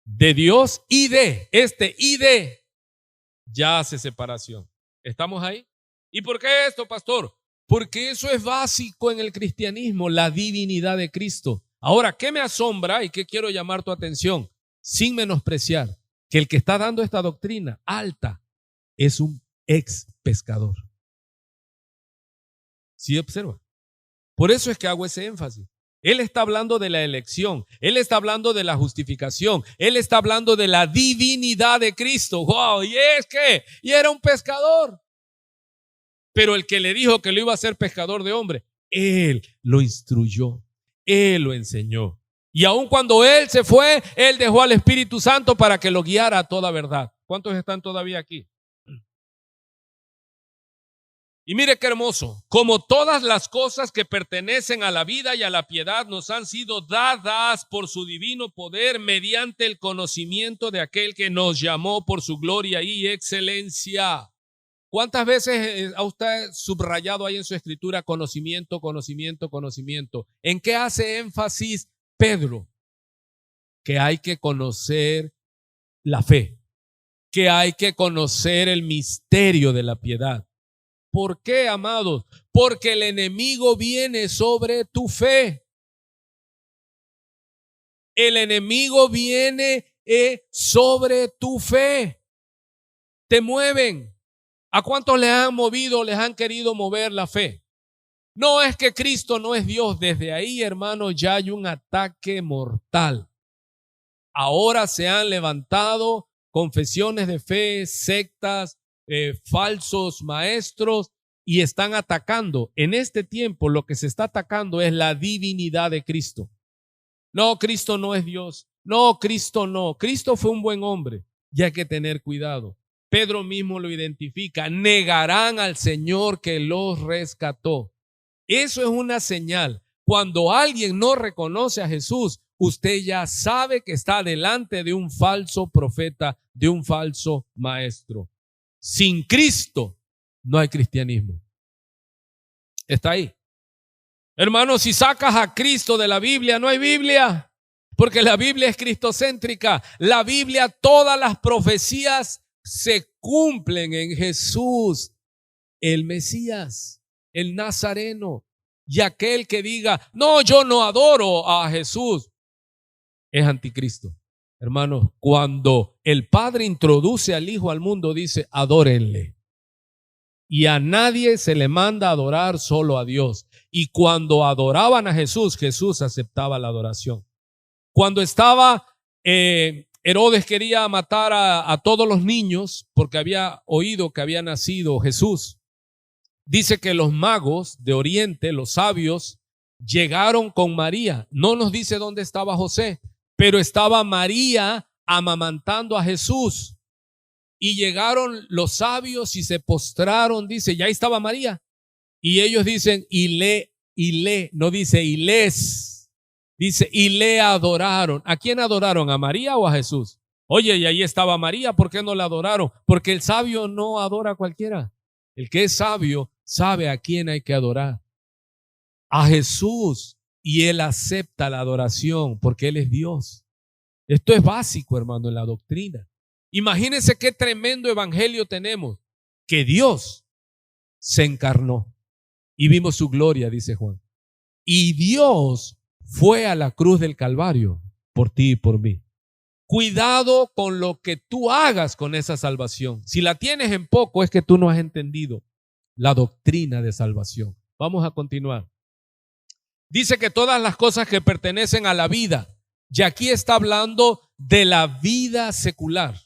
De Dios y de. Este y de ya hace separación. ¿Estamos ahí? ¿Y por qué esto, pastor? Porque eso es básico en el cristianismo, la divinidad de Cristo. Ahora, ¿qué me asombra y qué quiero llamar tu atención? Sin menospreciar, que el que está dando esta doctrina alta es un ex pescador. ¿Sí observa? Por eso es que hago ese énfasis. Él está hablando de la elección, él está hablando de la justificación, él está hablando de la divinidad de Cristo. ¡Wow! Y es que, y era un pescador. Pero el que le dijo que lo iba a hacer pescador de hombre, él lo instruyó, él lo enseñó. Y aun cuando él se fue, él dejó al Espíritu Santo para que lo guiara a toda verdad. ¿Cuántos están todavía aquí? Y mire qué hermoso, como todas las cosas que pertenecen a la vida y a la piedad nos han sido dadas por su divino poder mediante el conocimiento de aquel que nos llamó por su gloria y excelencia. ¿Cuántas veces ha usted subrayado ahí en su escritura conocimiento, conocimiento, conocimiento? ¿En qué hace énfasis Pedro? Que hay que conocer la fe, que hay que conocer el misterio de la piedad. ¿Por qué, amados? Porque el enemigo viene sobre tu fe. El enemigo viene sobre tu fe. Te mueven. ¿A cuántos les han movido, les han querido mover la fe? No es que Cristo no es Dios. Desde ahí, hermanos, ya hay un ataque mortal. Ahora se han levantado confesiones de fe, sectas, falsos maestros y están atacando. En este tiempo lo que se está atacando es la divinidad de Cristo. No, Cristo no es Dios. No, Cristo no. Cristo fue un buen hombre y hay que tener cuidado. Pedro mismo lo identifica. Negarán al Señor que los rescató. Eso es una señal. Cuando alguien no reconoce a Jesús, usted ya sabe que está delante de un falso profeta, de un falso maestro. Sin Cristo no hay cristianismo. Está ahí. Hermanos, si sacas a Cristo de la Biblia, no hay Biblia, porque la Biblia es cristocéntrica. La Biblia, todas las profecías se cumplen en Jesús, el Mesías, el Nazareno. Y aquel que diga, no, yo no adoro a Jesús, es anticristo. Hermanos, cuando el Padre introduce al Hijo al mundo, dice, adórenle. Y a nadie se le manda a adorar, solo a Dios. Y cuando adoraban a Jesús, Jesús aceptaba la adoración. Cuando estaba Herodes quería matar a todos los niños porque había oído que había nacido Jesús. Dice que los magos de Oriente, los sabios, llegaron con María. No nos dice dónde estaba José, pero estaba María amamantando a Jesús. Y llegaron los sabios y se postraron, dice, ya estaba María. Y ellos dicen, y le, no dice, y les, dice, y le adoraron. ¿A quién adoraron? ¿A María o a Jesús? Oye, y ahí estaba María, ¿por qué no la adoraron? Porque el sabio no adora a cualquiera. El que es sabio sabe a quién hay que adorar. A Jesús, y él acepta la adoración porque él es Dios. Esto es básico, hermano, en la doctrina. Imagínense qué tremendo evangelio tenemos, que Dios se encarnó y vimos su gloria, dice Juan. Y Dios fue a la cruz del Calvario por ti y por mí. Cuidado con lo que tú hagas con esa salvación. Si la tienes en poco, es que tú no has entendido la doctrina de salvación. Vamos a continuar. Dice que todas las cosas que pertenecen a la vida, y aquí está hablando de la vida secular.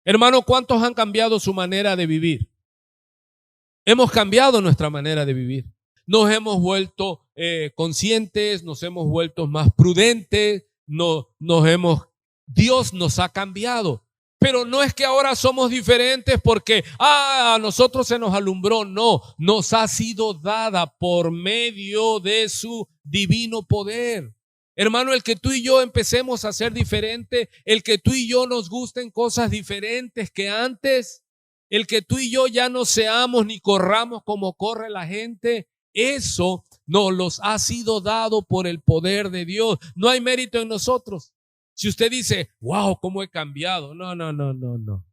Hermano, ¿cuántos han cambiado su manera de vivir? Hemos cambiado nuestra manera de vivir. Nos hemos vuelto conscientes, nos hemos vuelto más prudentes, Dios nos ha cambiado. Pero no es que ahora somos diferentes porque a nosotros se nos alumbró. No, nos ha sido dada por medio de su divino poder. Hermano, el que tú y yo empecemos a ser diferentes, el que tú y yo nos gusten cosas diferentes que antes, el que tú y yo ya no seamos ni corramos como corre la gente, eso nos los ha sido dado por el poder de Dios. No hay mérito en nosotros. Si usted dice, wow, cómo he cambiado. No.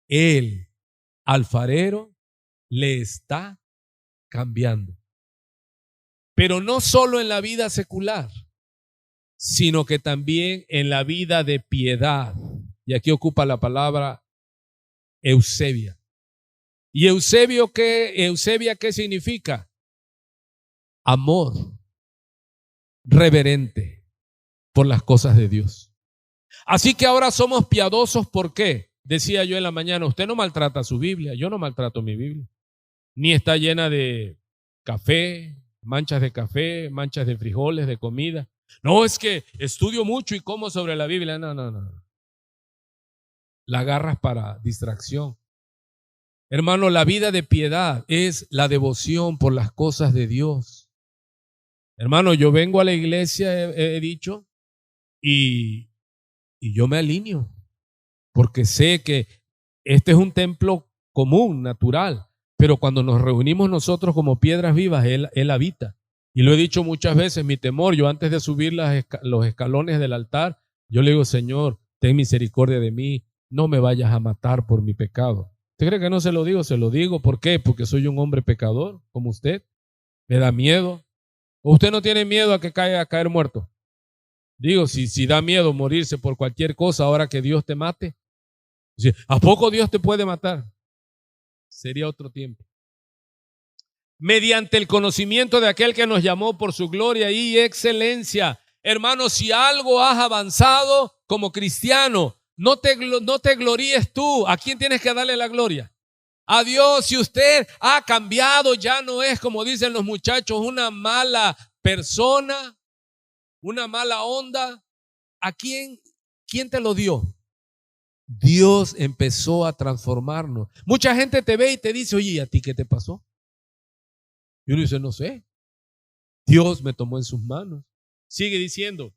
El alfarero le está cambiando. Pero no solo en la vida secular, sino que también en la vida de piedad. Y aquí ocupa la palabra Eusebia. ¿Y Eusebia qué significa? Amor reverente por las cosas de Dios. Así que ahora somos piadosos. ¿Por qué? Decía yo en la mañana, usted no maltrata su Biblia, yo no maltrato mi Biblia. Ni está llena de café, manchas de frijoles, de comida. No, es que estudio mucho y como sobre la Biblia. No. La agarras para distracción. Hermano, la vida de piedad es la devoción por las cosas de Dios. Hermano, yo vengo a la iglesia, he dicho, y yo me alineo, porque sé que este es un templo común, natural, pero cuando nos reunimos nosotros como piedras vivas, Él habita. Y lo he dicho muchas veces, mi temor, yo antes de subir los escalones del altar, yo le digo, Señor, ten misericordia de mí, no me vayas a matar por mi pecado. ¿Usted cree que no se lo digo? Se lo digo. ¿Por qué? Porque soy un hombre pecador, como usted. Me da miedo. ¿O usted no tiene miedo a que a caer muerto? Digo, si da miedo morirse por cualquier cosa ahora que Dios te mate. ¿A poco Dios te puede matar? Sería otro tiempo. Mediante el conocimiento de aquel que nos llamó por su gloria y excelencia. Hermanos, si algo has avanzado como cristiano, No te gloríes tú. ¿A quién tienes que darle la gloria? A Dios. Si usted ha cambiado, ya no es, como dicen los muchachos, una mala persona, una mala onda. ¿A quién te lo dio? Dios empezó a transformarnos. Mucha gente te ve y te dice, oye, ¿y a ti qué te pasó? Y uno dice, no sé. Dios me tomó en sus manos. Sigue diciendo,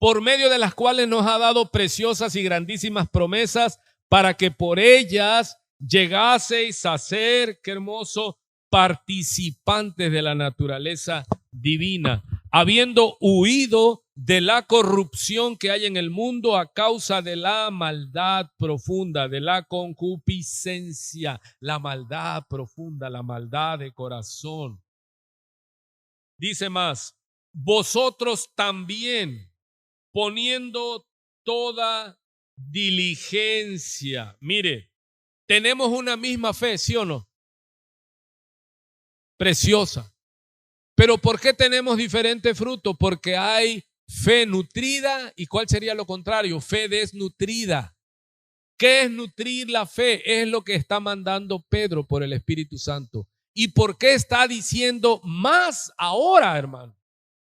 por medio de las cuales nos ha dado preciosas y grandísimas promesas para que por ellas llegaseis a ser, qué hermoso, participantes de la naturaleza divina, habiendo huido de la corrupción que hay en el mundo a causa de la maldad profunda, de la concupiscencia, la maldad profunda, la maldad de corazón. Dice más, vosotros también, poniendo toda diligencia. Mire, tenemos una misma fe, ¿sí o no? Preciosa. Pero ¿por qué tenemos diferente fruto? Porque hay fe nutrida y ¿cuál sería lo contrario? Fe desnutrida. ¿Qué es nutrir la fe? Es lo que está mandando Pedro por el Espíritu Santo. ¿Y por qué está diciendo más ahora, hermano?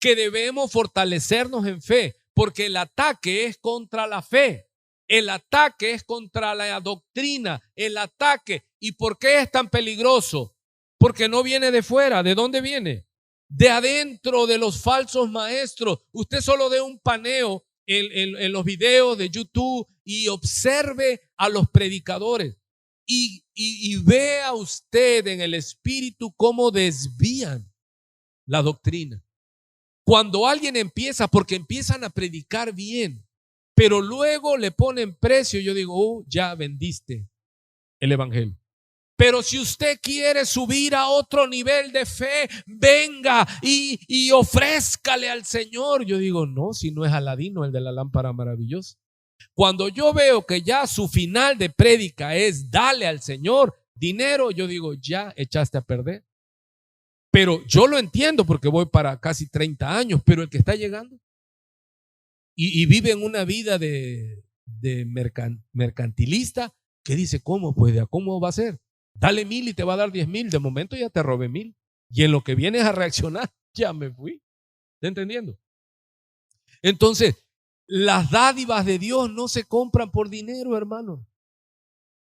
Que debemos fortalecernos en fe, porque el ataque es contra la fe, el ataque es contra la doctrina, el ataque. ¿Y por qué es tan peligroso? Porque no viene de fuera. ¿De dónde viene? De adentro, de los falsos maestros. Usted solo dé un paneo en los videos de YouTube y observe a los predicadores y vea usted en el espíritu cómo desvían la doctrina. Cuando alguien empieza, porque empiezan a predicar bien, pero luego le ponen precio, yo digo, oh, ya vendiste el evangelio. Pero si usted quiere subir a otro nivel de fe, venga y ofrézcale al Señor. Yo digo, no, si no es Aladino, el de la lámpara maravillosa. Cuando yo veo que ya su final de prédica es dale al Señor dinero, yo digo, ya echaste a perder. Pero yo lo entiendo porque voy para casi 30 años, pero el que está llegando y vive en una vida de mercantilista, que dice, ¿cómo? Pues, ¿cómo va a ser? Dale 1,000 y te va a dar 10,000. De momento ya te robé 1,000. Y en lo que vienes a reaccionar, ya me fui. ¿Está entendiendo? Entonces, las dádivas de Dios no se compran por dinero, hermano.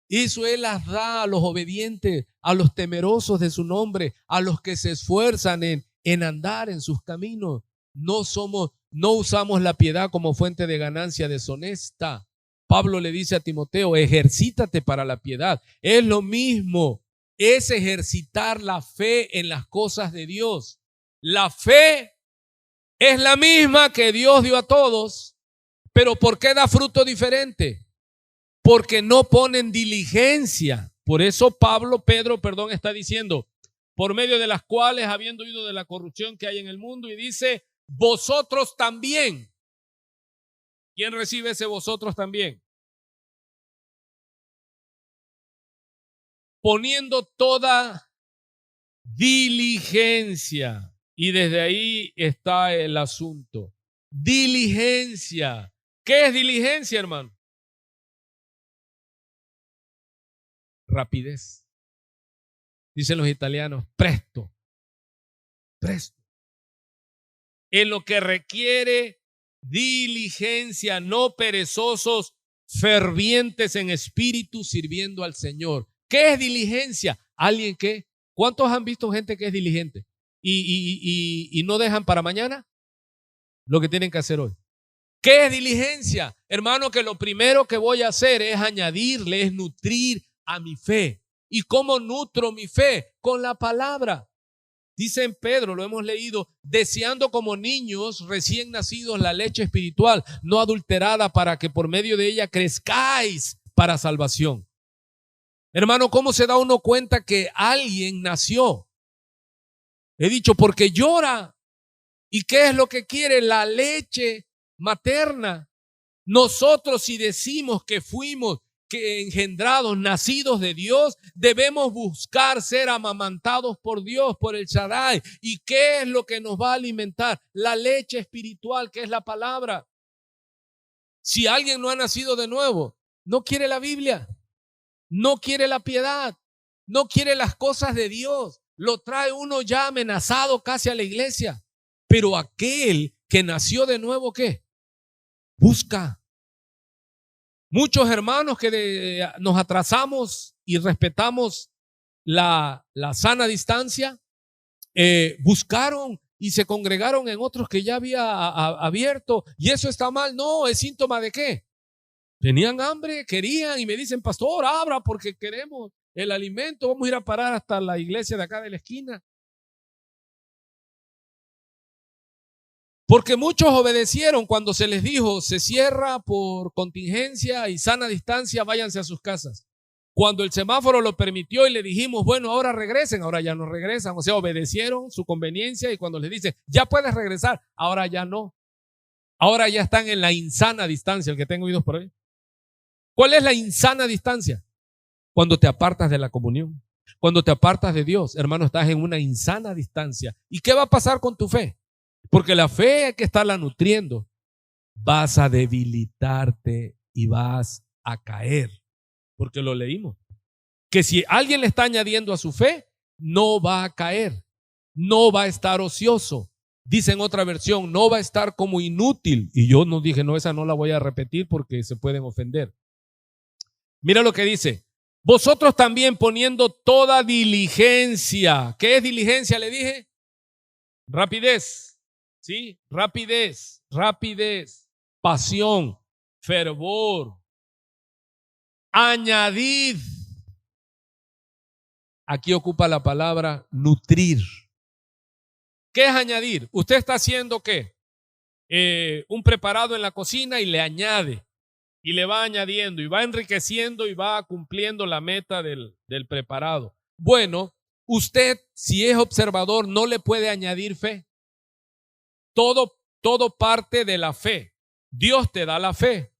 Eso Él las da a los obedientes, a los temerosos de su nombre, a los que se esfuerzan en andar en sus caminos. No usamos la piedad como fuente de ganancia deshonesta. Pablo le dice a Timoteo, ejercítate para la piedad. Es lo mismo, es ejercitar la fe en las cosas de Dios. La fe es la misma que Dios dio a todos, pero ¿por qué da fruto diferente? Porque no ponen diligencia. Por eso Pedro, está diciendo, por medio de las cuales, habiendo huido de la corrupción que hay en el mundo, y dice, vosotros también. ¿Quién recibe ese vosotros también? Poniendo toda diligencia. Y desde ahí está el asunto. Diligencia. ¿Qué es diligencia, hermano? Rapidez. Dicen los italianos, presto. Presto. En lo que requiere diligencia, no perezosos, fervientes en espíritu, sirviendo al Señor. ¿Qué es diligencia? Alguien que, ¿cuántos han visto gente que es diligente y no dejan para mañana lo que tienen que hacer hoy? ¿Qué es diligencia? Hermano, que lo primero que voy a hacer es añadirle, es nutrir a mi fe. ¿Y cómo nutro mi fe? Con la palabra. Dice en Pedro, lo hemos leído, deseando como niños recién nacidos la leche espiritual, no adulterada, para que por medio de ella crezcáis para salvación. Hermano, ¿cómo se da uno cuenta que alguien nació? He dicho, porque llora. ¿Y qué es lo que quiere? La leche materna. Nosotros, si decimos que fuimos engendrados, nacidos de Dios, debemos buscar ser amamantados por Dios, por el Shaddai. ¿Y qué es lo que nos va a alimentar? La leche espiritual, que es la palabra. Si alguien no ha nacido de nuevo, no quiere la Biblia, no quiere la piedad, no quiere las cosas de Dios. Lo trae uno ya amenazado casi a la iglesia. Pero aquel que nació de nuevo, ¿qué? Busca. Muchos hermanos que nos atrasamos y respetamos la sana distancia, buscaron y se congregaron en otros que ya había abierto. ¿Y eso está mal? No, es síntoma de qué. Tenían hambre, querían y me dicen, pastor, abra porque queremos el alimento. Vamos a ir a parar hasta la iglesia de acá de la esquina. Porque muchos obedecieron cuando se les dijo, se cierra por contingencia y sana distancia, váyanse a sus casas. Cuando el semáforo lo permitió y le dijimos, bueno, ahora regresen, ahora ya no regresan. O sea, obedecieron su conveniencia y cuando les dice, ya puedes regresar, ahora ya no. Ahora ya están en la insana distancia, el que tenga oídos por ahí. ¿Cuál es la insana distancia? Cuando te apartas de la comunión, cuando te apartas de Dios, hermano, estás en una insana distancia. ¿Y qué va a pasar con tu fe? Porque la fe hay que estarla nutriendo. Vas a debilitarte y vas a caer. Porque lo leímos. Que si alguien le está añadiendo a su fe, no va a caer. No va a estar ocioso. Dice en otra versión, no va a estar como inútil. Y yo no dije, no, esa no la voy a repetir porque se pueden ofender. Mira lo que dice. Vosotros también poniendo toda diligencia. ¿Qué es diligencia? Le dije. Rapidez. ¿Sí? Rapidez. Pasión. Fervor. Añadid. Aquí ocupa la palabra nutrir. ¿Qué es añadir? Usted está haciendo ¿qué? Un preparado en la cocina y le añade. Y le va añadiendo y va enriqueciendo y va cumpliendo la meta del preparado. Bueno, usted, si es observador, no le puede añadir fe. Todo parte de la fe. Dios te da la fe,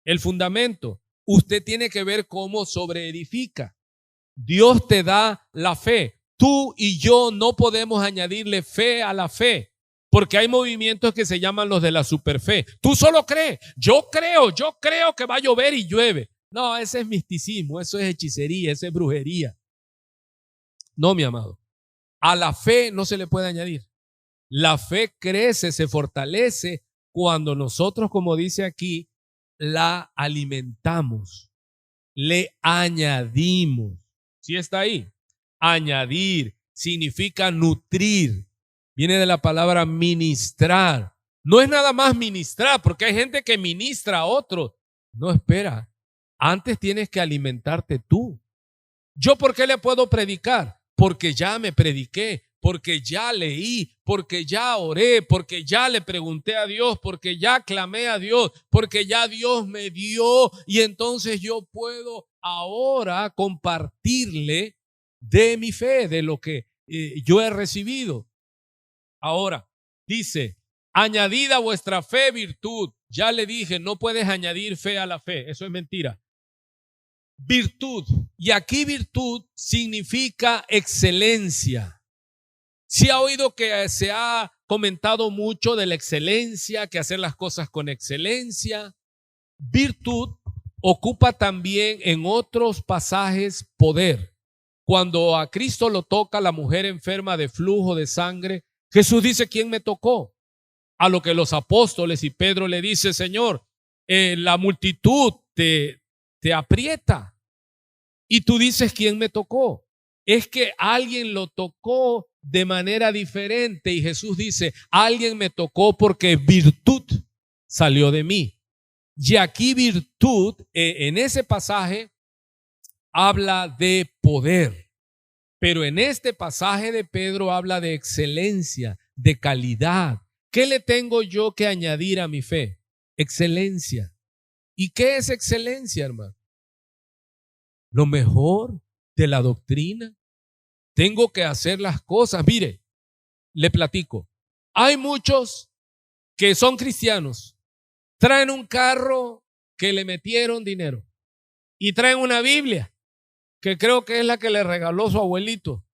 el fundamento. Usted tiene que ver cómo sobreedifica. Dios te da la fe. Tú y yo no podemos añadirle fe a la fe. Porque hay movimientos que se llaman los de la superfe. Tú solo crees. Yo creo que va a llover y llueve. No, ese es misticismo, eso es hechicería, eso es brujería. No, mi amado. A la fe no se le puede añadir. La fe crece, se fortalece cuando nosotros, como dice aquí, la alimentamos, le añadimos. ¿Sí está ahí? Añadir significa nutrir. Viene de la palabra ministrar. No es nada más ministrar, porque hay gente que ministra a otros. No, espera. Antes tienes que alimentarte tú. ¿Yo por qué le puedo predicar? Porque ya me prediqué, porque ya leí, porque ya oré, porque ya le pregunté a Dios, porque ya clamé a Dios, porque ya Dios me dio y entonces yo puedo ahora compartirle de mi fe, de lo que yo he recibido. Ahora, dice, añadid a vuestra fe virtud. Ya le dije, no puedes añadir fe a la fe, eso es mentira. Virtud, y aquí virtud significa excelencia. Sí ha oído que se ha comentado mucho de la excelencia, que hacer las cosas con excelencia. Virtud ocupa también en otros pasajes poder. Cuando a Cristo lo toca la mujer enferma de flujo de sangre, Jesús dice, ¿quién me tocó? A lo que los apóstoles y Pedro le dice, Señor, la multitud te aprieta. Y tú dices, ¿quién me tocó? Es que alguien lo tocó de manera diferente y Jesús dice, alguien me tocó porque virtud salió de mí. Y aquí virtud, en ese pasaje, habla de poder. Pero en este pasaje de Pedro habla de excelencia, de calidad. ¿Qué le tengo yo que añadir a mi fe? Excelencia. ¿Y qué es excelencia, hermano? Lo mejor de la doctrina. Tengo que hacer las cosas. Mire, le platico. Hay muchos que son cristianos. Traen un carro que le metieron dinero. Y traen una Biblia que creo que es la que le regaló su abuelito.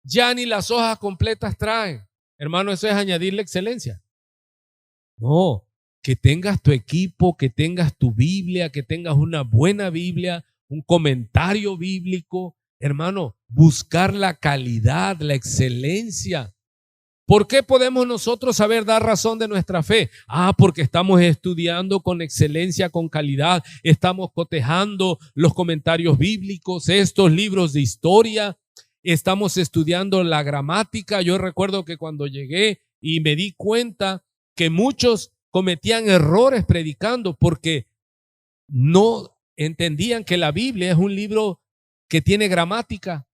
Ya ni las hojas completas traen. Hermano, eso es añadirle excelencia. No, que tengas tu equipo, que tengas tu Biblia, que tengas una buena Biblia, un comentario bíblico. Hermano, buscar la calidad, la excelencia. ¿Por qué podemos nosotros saber dar razón de nuestra fe? Porque estamos estudiando con excelencia, con calidad, estamos cotejando los comentarios bíblicos, estos libros de historia, estamos estudiando la gramática. Yo recuerdo que cuando llegué y me di cuenta que muchos cometían errores predicando porque no entendían que la Biblia es un libro que tiene gramática.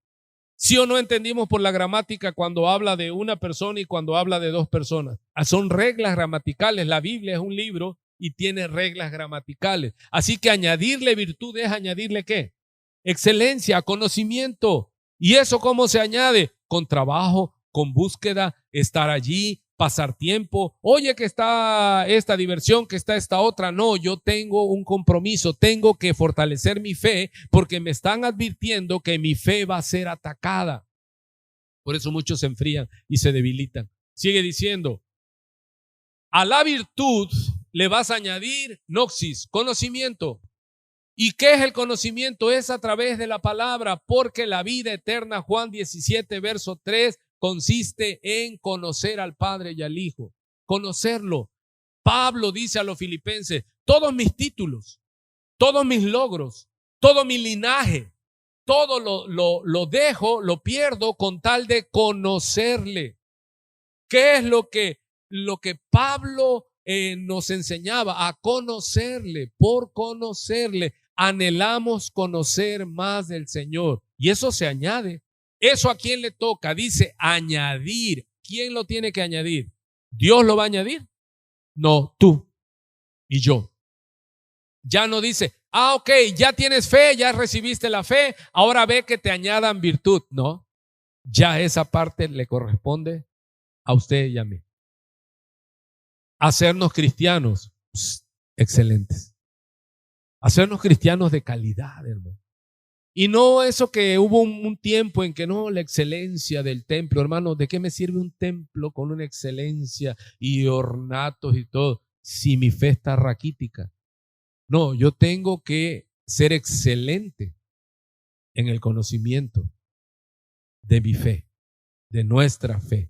¿Sí o no entendimos por la gramática cuando habla de una persona y cuando habla de dos personas? Son reglas gramaticales. La Biblia es un libro y tiene reglas gramaticales. Así que añadirle virtud es añadirle ¿qué? Excelencia, conocimiento. ¿Y eso cómo se añade? Con trabajo, con búsqueda, estar allí, pasar tiempo. Oye, que está esta diversión, que está esta otra. No, yo tengo un compromiso, tengo que fortalecer mi fe porque me están advirtiendo que mi fe va a ser atacada. Por eso muchos se enfrían y se debilitan. Sigue diciendo, a la virtud le vas a añadir noxis, conocimiento. ¿Y qué es el conocimiento? Es a través de la palabra, porque la vida eterna, Juan 17, verso 3, consiste en conocer al Padre y al Hijo. Conocerlo. Pablo dice a los filipenses, todos mis títulos, todos mis logros, todo mi linaje, todo lo dejo, lo pierdo con tal de conocerle. ¿Qué es lo que Pablo nos enseñaba? A conocerle, por conocerle. Anhelamos conocer más del Señor. Y eso se añade. ¿Eso a quién le toca? Dice añadir. ¿Quién lo tiene que añadir? ¿Dios lo va a añadir? No, tú y yo. Ya no dice, ok, ya tienes fe, ya recibiste la fe, ahora ve que te añadan virtud. No, ya esa parte le corresponde a usted y a mí. Hacernos cristianos excelentes. Hacernos cristianos de calidad, hermano. Y no eso que hubo un tiempo en que no, la excelencia del templo, hermano, ¿de qué me sirve un templo con una excelencia y ornatos y todo si mi fe está raquítica? No, yo tengo que ser excelente en el conocimiento de mi fe, de nuestra fe,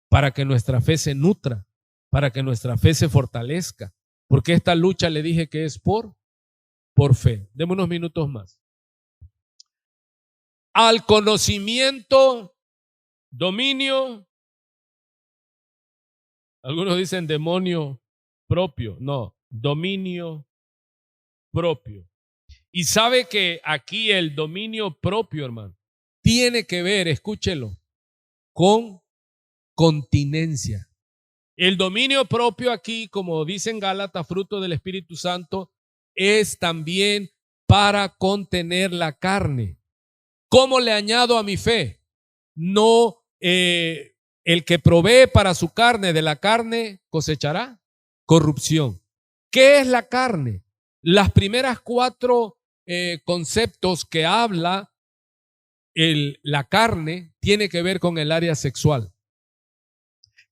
para que nuestra fe se nutra, para que nuestra fe se fortalezca, porque esta lucha le dije que es por fe. Deme unos minutos más. Al conocimiento, dominio, algunos dicen demonio propio, no, dominio propio. Y sabe que aquí el dominio propio, hermano, tiene que ver, escúchelo, con continencia. El dominio propio aquí, como dicen Gálatas, fruto del Espíritu Santo, es también para contener la carne. ¿Cómo le añado a mi fe? No, el que provee para su carne, de la carne cosechará corrupción. ¿Qué es la carne? Las primeras 4 conceptos que habla la carne tiene que ver con el área sexual.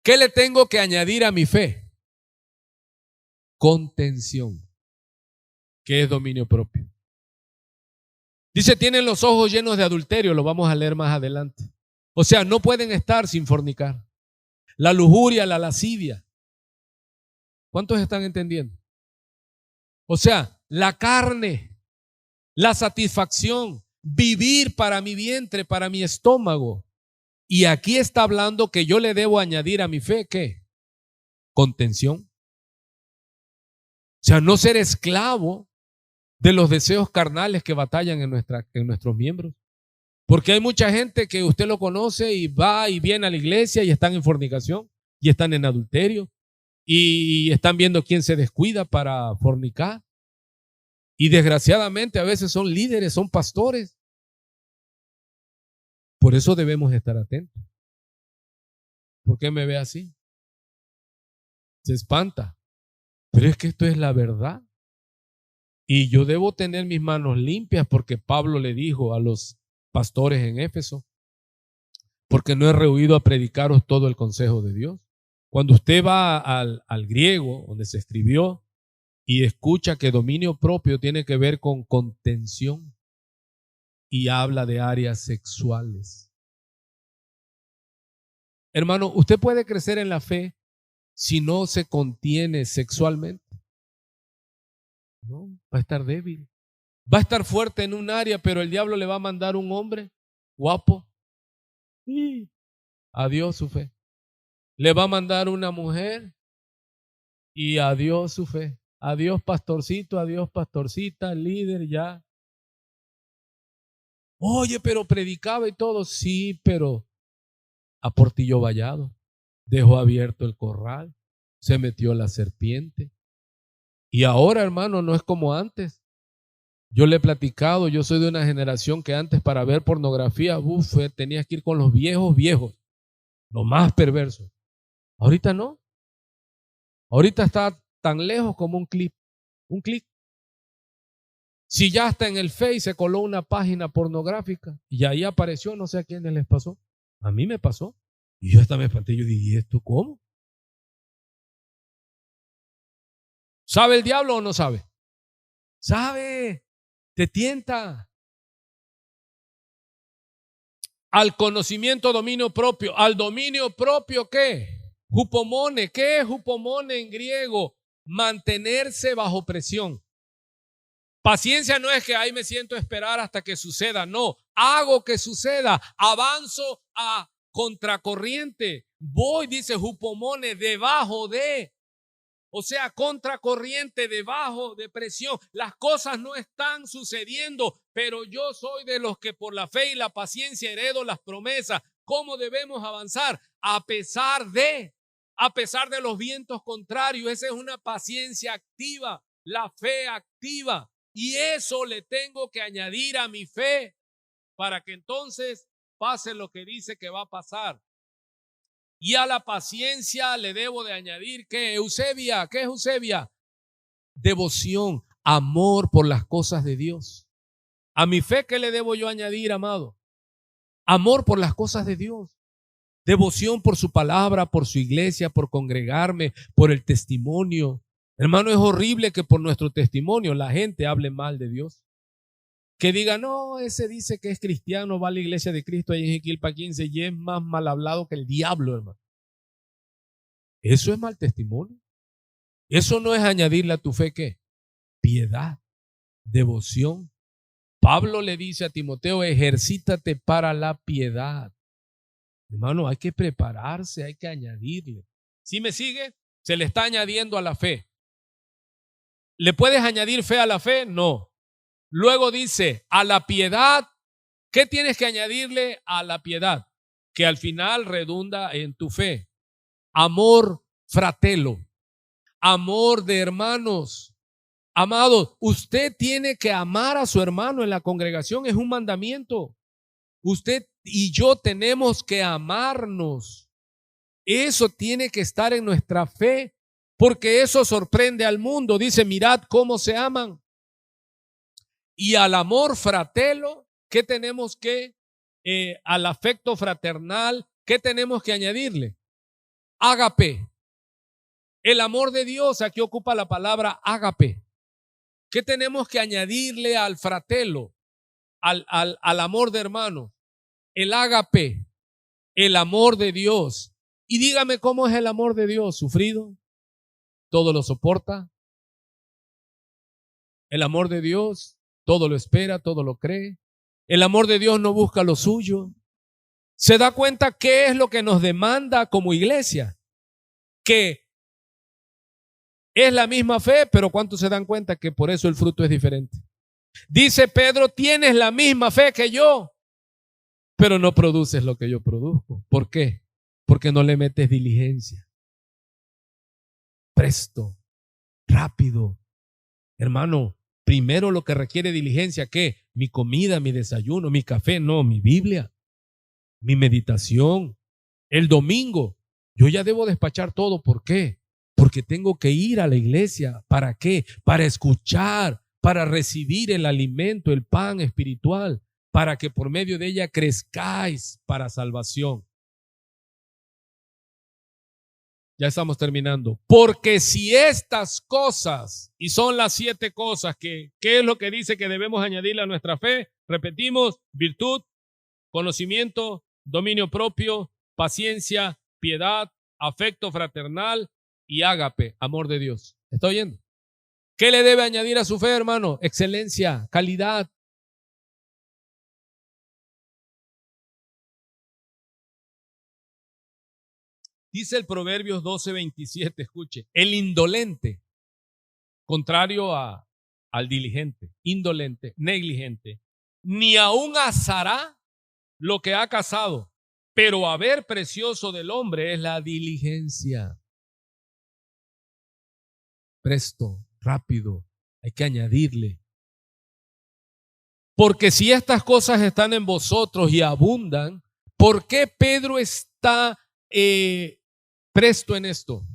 ¿Qué le tengo que añadir a mi fe? Contención, que es dominio propio. Dice, tienen los ojos llenos de adulterio, lo vamos a leer más adelante. O sea, no pueden estar sin fornicar. La lujuria, la lascivia. ¿Cuántos están entendiendo? O sea, la carne, la satisfacción, vivir para mi vientre, para mi estómago. Y aquí está hablando que yo le debo añadir a mi fe, ¿qué? Contención. O sea, no ser esclavo de los deseos carnales que batallan en nuestros miembros. Porque hay mucha gente que usted lo conoce y va y viene a la iglesia y están en fornicación y están en adulterio y están viendo quién se descuida para fornicar. Y desgraciadamente a veces son líderes, son pastores. Por eso debemos estar atentos. ¿Por qué me ve así? Se espanta. Pero es que esto es la verdad. Y yo debo tener mis manos limpias porque Pablo le dijo a los pastores en Éfeso, porque no he rehuido a predicaros todo el consejo de Dios. Cuando usted va al griego, donde se escribió, y escucha que dominio propio tiene que ver con contención y habla de áreas sexuales. Hermano, usted puede crecer en la fe si no se contiene sexualmente. No, va a estar débil. Va a estar fuerte en un área, pero el diablo le va a mandar un hombre guapo. Y adiós su fe. Le va a mandar una mujer y adiós su fe. Adiós pastorcito, adiós pastorcita, líder ya. Oye, pero predicaba y todo. Sí, pero a portillo vallado. Dejó abierto el corral. Se metió la serpiente. Y ahora, hermano, no es como antes. Yo le he platicado, yo soy de una generación que antes para ver pornografía, tenías que ir con los viejos, los más perversos. Ahorita no. Ahorita está tan lejos como un clic. Si ya está en el Face se coló una página pornográfica y ahí apareció, no sé a quiénes les pasó. A mí me pasó. Y yo hasta me espanté, yo dije, ¿y esto cómo? ¿Sabe el diablo o no sabe? Sabe, te tienta. Al conocimiento, dominio propio. ¿Al dominio propio qué? Hupomone. ¿Qué es hupomone en griego? Mantenerse bajo presión. Paciencia no es que ahí me siento a esperar hasta que suceda, no, hago que suceda, avanzo a contracorriente, voy, dice hupomone, debajo de, o sea, contracorriente, debajo de presión. Las cosas no están sucediendo, pero yo soy de los que por la fe y la paciencia heredo las promesas. ¿Cómo debemos avanzar? A pesar de los vientos contrarios. Esa es una paciencia activa, la fe activa. Y eso le tengo que añadir a mi fe para que entonces pase lo que dice que va a pasar. Y a la paciencia le debo de añadir ¿qué? Eusebia, ¿qué es Eusebia? Devoción, amor por las cosas de Dios. A mi fe, ¿qué le debo yo añadir, amado? Amor por las cosas de Dios. Devoción por su palabra, por su iglesia, por congregarme, por el testimonio. Hermano, es horrible que por nuestro testimonio la gente hable mal de Dios. Que diga, no, ese dice que es cristiano, va a la iglesia de Cristo ahí en Jiquilpa 15 y es más mal hablado que el diablo, hermano. Eso es mal testimonio. Eso no es añadirle a tu fe, ¿qué? Piedad, devoción. Pablo le dice a Timoteo, ejercítate para la piedad. Hermano, hay que prepararse, hay que añadirle. ¿Sí me sigue? Se le está añadiendo a la fe. ¿Le puedes añadir fe a la fe? No. Luego dice, a la piedad, ¿qué tienes que añadirle a la piedad? Que al final redunda en tu fe. Amor fratelo, amor de hermanos. Amados, usted tiene que amar a su hermano en la congregación, es un mandamiento. Usted y yo tenemos que amarnos. Eso tiene que estar en nuestra fe. Porque eso sorprende al mundo. Dice, mirad cómo se aman. Y al amor fratelo, ¿qué tenemos que, al afecto fraternal, qué tenemos que añadirle? Ágape. El amor de Dios, aquí ocupa la palabra ágape. ¿Qué tenemos que añadirle al fratelo, al amor de hermano? El ágape, el amor de Dios. Y dígame cómo es el amor de Dios, sufrido. Todo lo soporta. El amor de Dios todo lo espera, todo lo cree. El amor de Dios no busca lo suyo. ¿Se da cuenta qué es lo que nos demanda como iglesia? Que es la misma fe, pero ¿cuántos se dan cuenta que por eso el fruto es diferente? Dice Pedro, tienes la misma fe que yo, pero no produces lo que yo produzco. ¿Por qué? Porque no le metes diligencia. Presto, rápido. Hermano, primero lo que requiere diligencia, ¿qué? Mi comida, mi desayuno, mi café, no, mi Biblia, mi meditación. El domingo, yo ya debo despachar todo. ¿Por qué? Porque tengo que ir a la iglesia. ¿Para qué? Para escuchar, para recibir el alimento, el pan espiritual, para que por medio de ella crezcáis para salvación. Ya estamos terminando. Porque si estas cosas, y son las 7 cosas ¿qué es lo que dice que debemos añadirle a nuestra fe? Repetimos: virtud, conocimiento, dominio propio, paciencia, piedad, afecto fraternal y ágape, amor de Dios. ¿Está oyendo? ¿Qué le debe añadir a su fe, hermano? Excelencia, calidad. Dice el Proverbios 12:27, escuche, el indolente, contrario al diligente, indolente, negligente, ni aún asará lo que ha cazado, pero haber precioso del hombre es la diligencia. Presto, rápido, hay que añadirle. Porque si estas cosas están en vosotros y abundan, ¿por qué Pedro está presto en esto?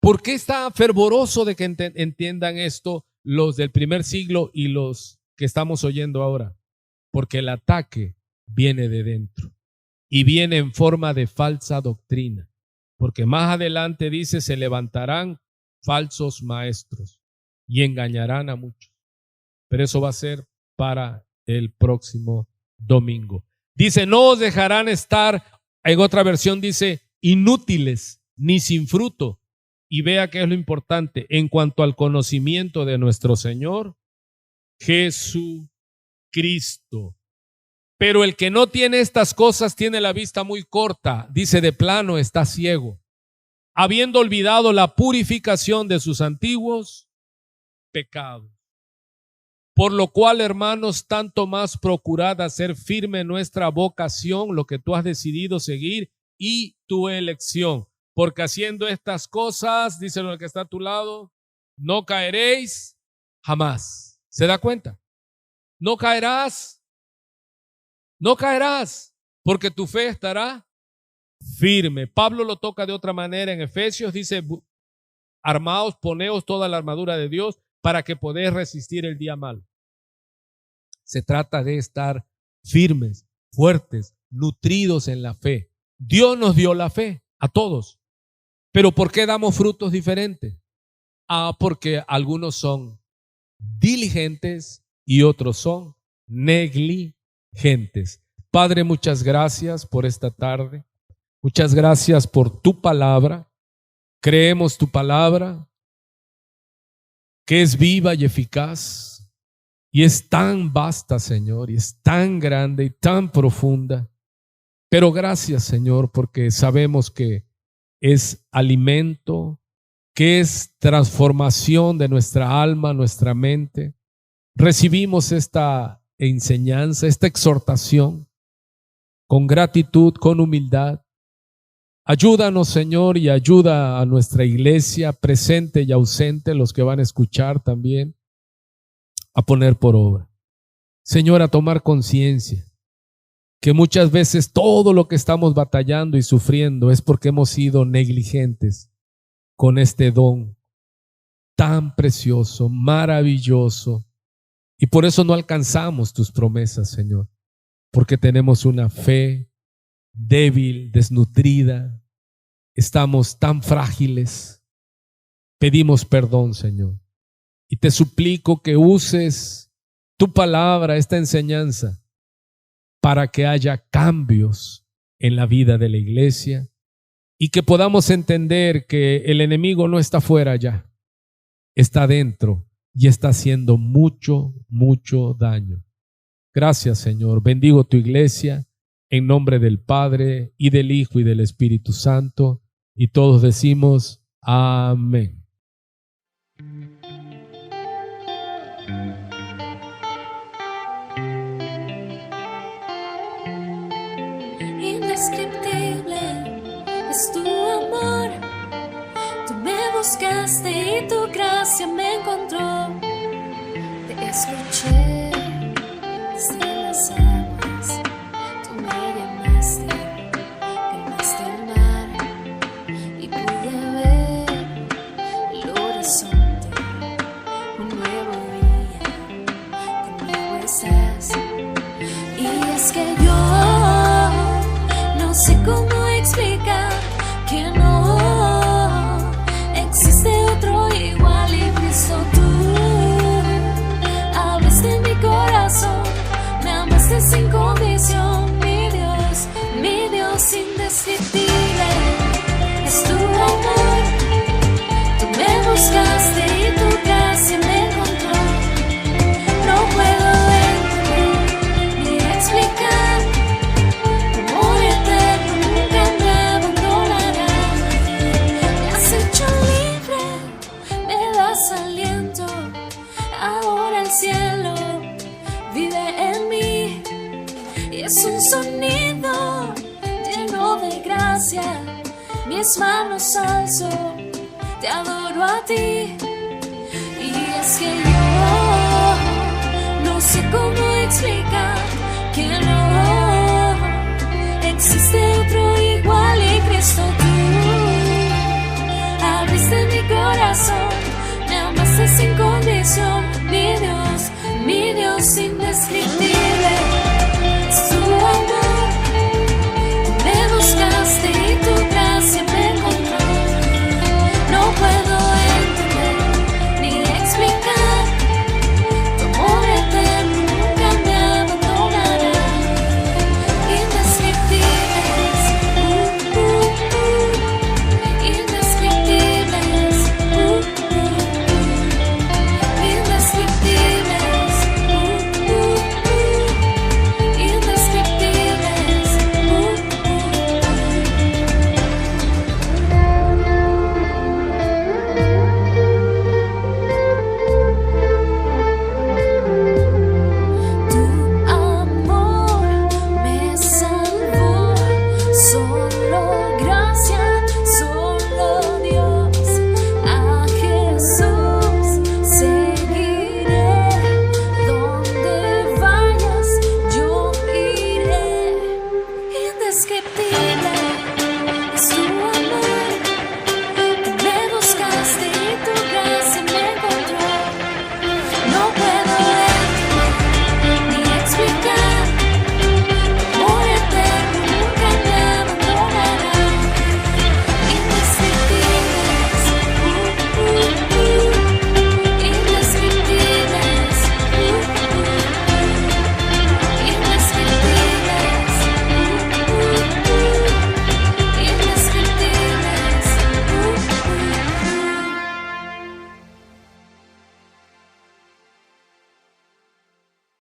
¿Por qué está fervoroso de que entiendan esto los del primer siglo y los que estamos oyendo ahora? Porque el ataque viene de dentro y viene en forma de falsa doctrina. Porque más adelante dice, se levantarán falsos maestros y engañarán a muchos. Pero eso va a ser para el próximo domingo. Dice, no os dejarán estar, en otra versión dice, inútiles ni sin fruto. Y vea qué es lo importante en cuanto al conocimiento de nuestro Señor Jesucristo. Pero el que no tiene estas cosas tiene la vista muy corta, dice, de plano está ciego, habiendo olvidado la purificación de sus antiguos pecados. Por lo cual, hermanos, tanto más procurad hacer firme nuestra vocación, lo que tú has decidido seguir, y tu elección. Porque haciendo estas cosas, díselo al que está a tu lado, no caeréis jamás. ¿Se da cuenta? No caerás, porque tu fe estará firme. Pablo lo toca de otra manera en Efesios, dice, armaos, poneos toda la armadura de Dios para que podáis resistir el día malo. Se trata de estar firmes, fuertes, nutridos en la fe. Dios nos dio la fe a todos. Pero ¿por qué damos frutos diferentes? Porque algunos son diligentes y otros son negligentes. Padre, muchas gracias por esta tarde. Muchas gracias por tu palabra. Creemos tu palabra, que es viva y eficaz, y es tan vasta, Señor, y es tan grande y tan profunda. Pero gracias, Señor, porque sabemos que es alimento, que es transformación de nuestra alma, nuestra mente. Recibimos esta enseñanza, esta exhortación con gratitud, con humildad. Ayúdanos, Señor, y ayuda a nuestra iglesia presente y ausente, los que van a escuchar también, a poner por obra. Señor, a tomar conciencia que muchas veces todo lo que estamos batallando y sufriendo es porque hemos sido negligentes con este don tan precioso, maravilloso, y por eso no alcanzamos tus promesas, Señor, porque tenemos una fe débil, desnutrida, estamos tan frágiles. Pedimos perdón, Señor, y te suplico que uses tu palabra, esta enseñanza, para que haya cambios en la vida de la iglesia y que podamos entender que el enemigo no está fuera ya, está dentro y está haciendo mucho, mucho daño. Gracias, Señor. Bendigo tu iglesia en nombre del Padre y del Hijo y del Espíritu Santo, y todos decimos amén. Indescriptible es tu amor, tú me buscaste y tu gracia me encontró. Te escuché desde las aguas, tú me llamaste, calmaste el mar y pude ver el horizonte, un nuevo día, conmigo estás. Y es que yo no sé cómo explicar que no indescriptible es tu amor. Tú me buscaste y tu gracia me encontró. No puedo entender ni explicar tu amor eterno nunca me abandonará. Me has hecho libre, me das aliento. Ahora el cielo vive en mí y es un sonido lleno de gracia. Mis manos alzo, te adoro a ti. Y es que yo no sé cómo explicar que no existe otro igual y Cristo tú. Abriste mi corazón, me amaste sin condición. Mi Dios indescriptible.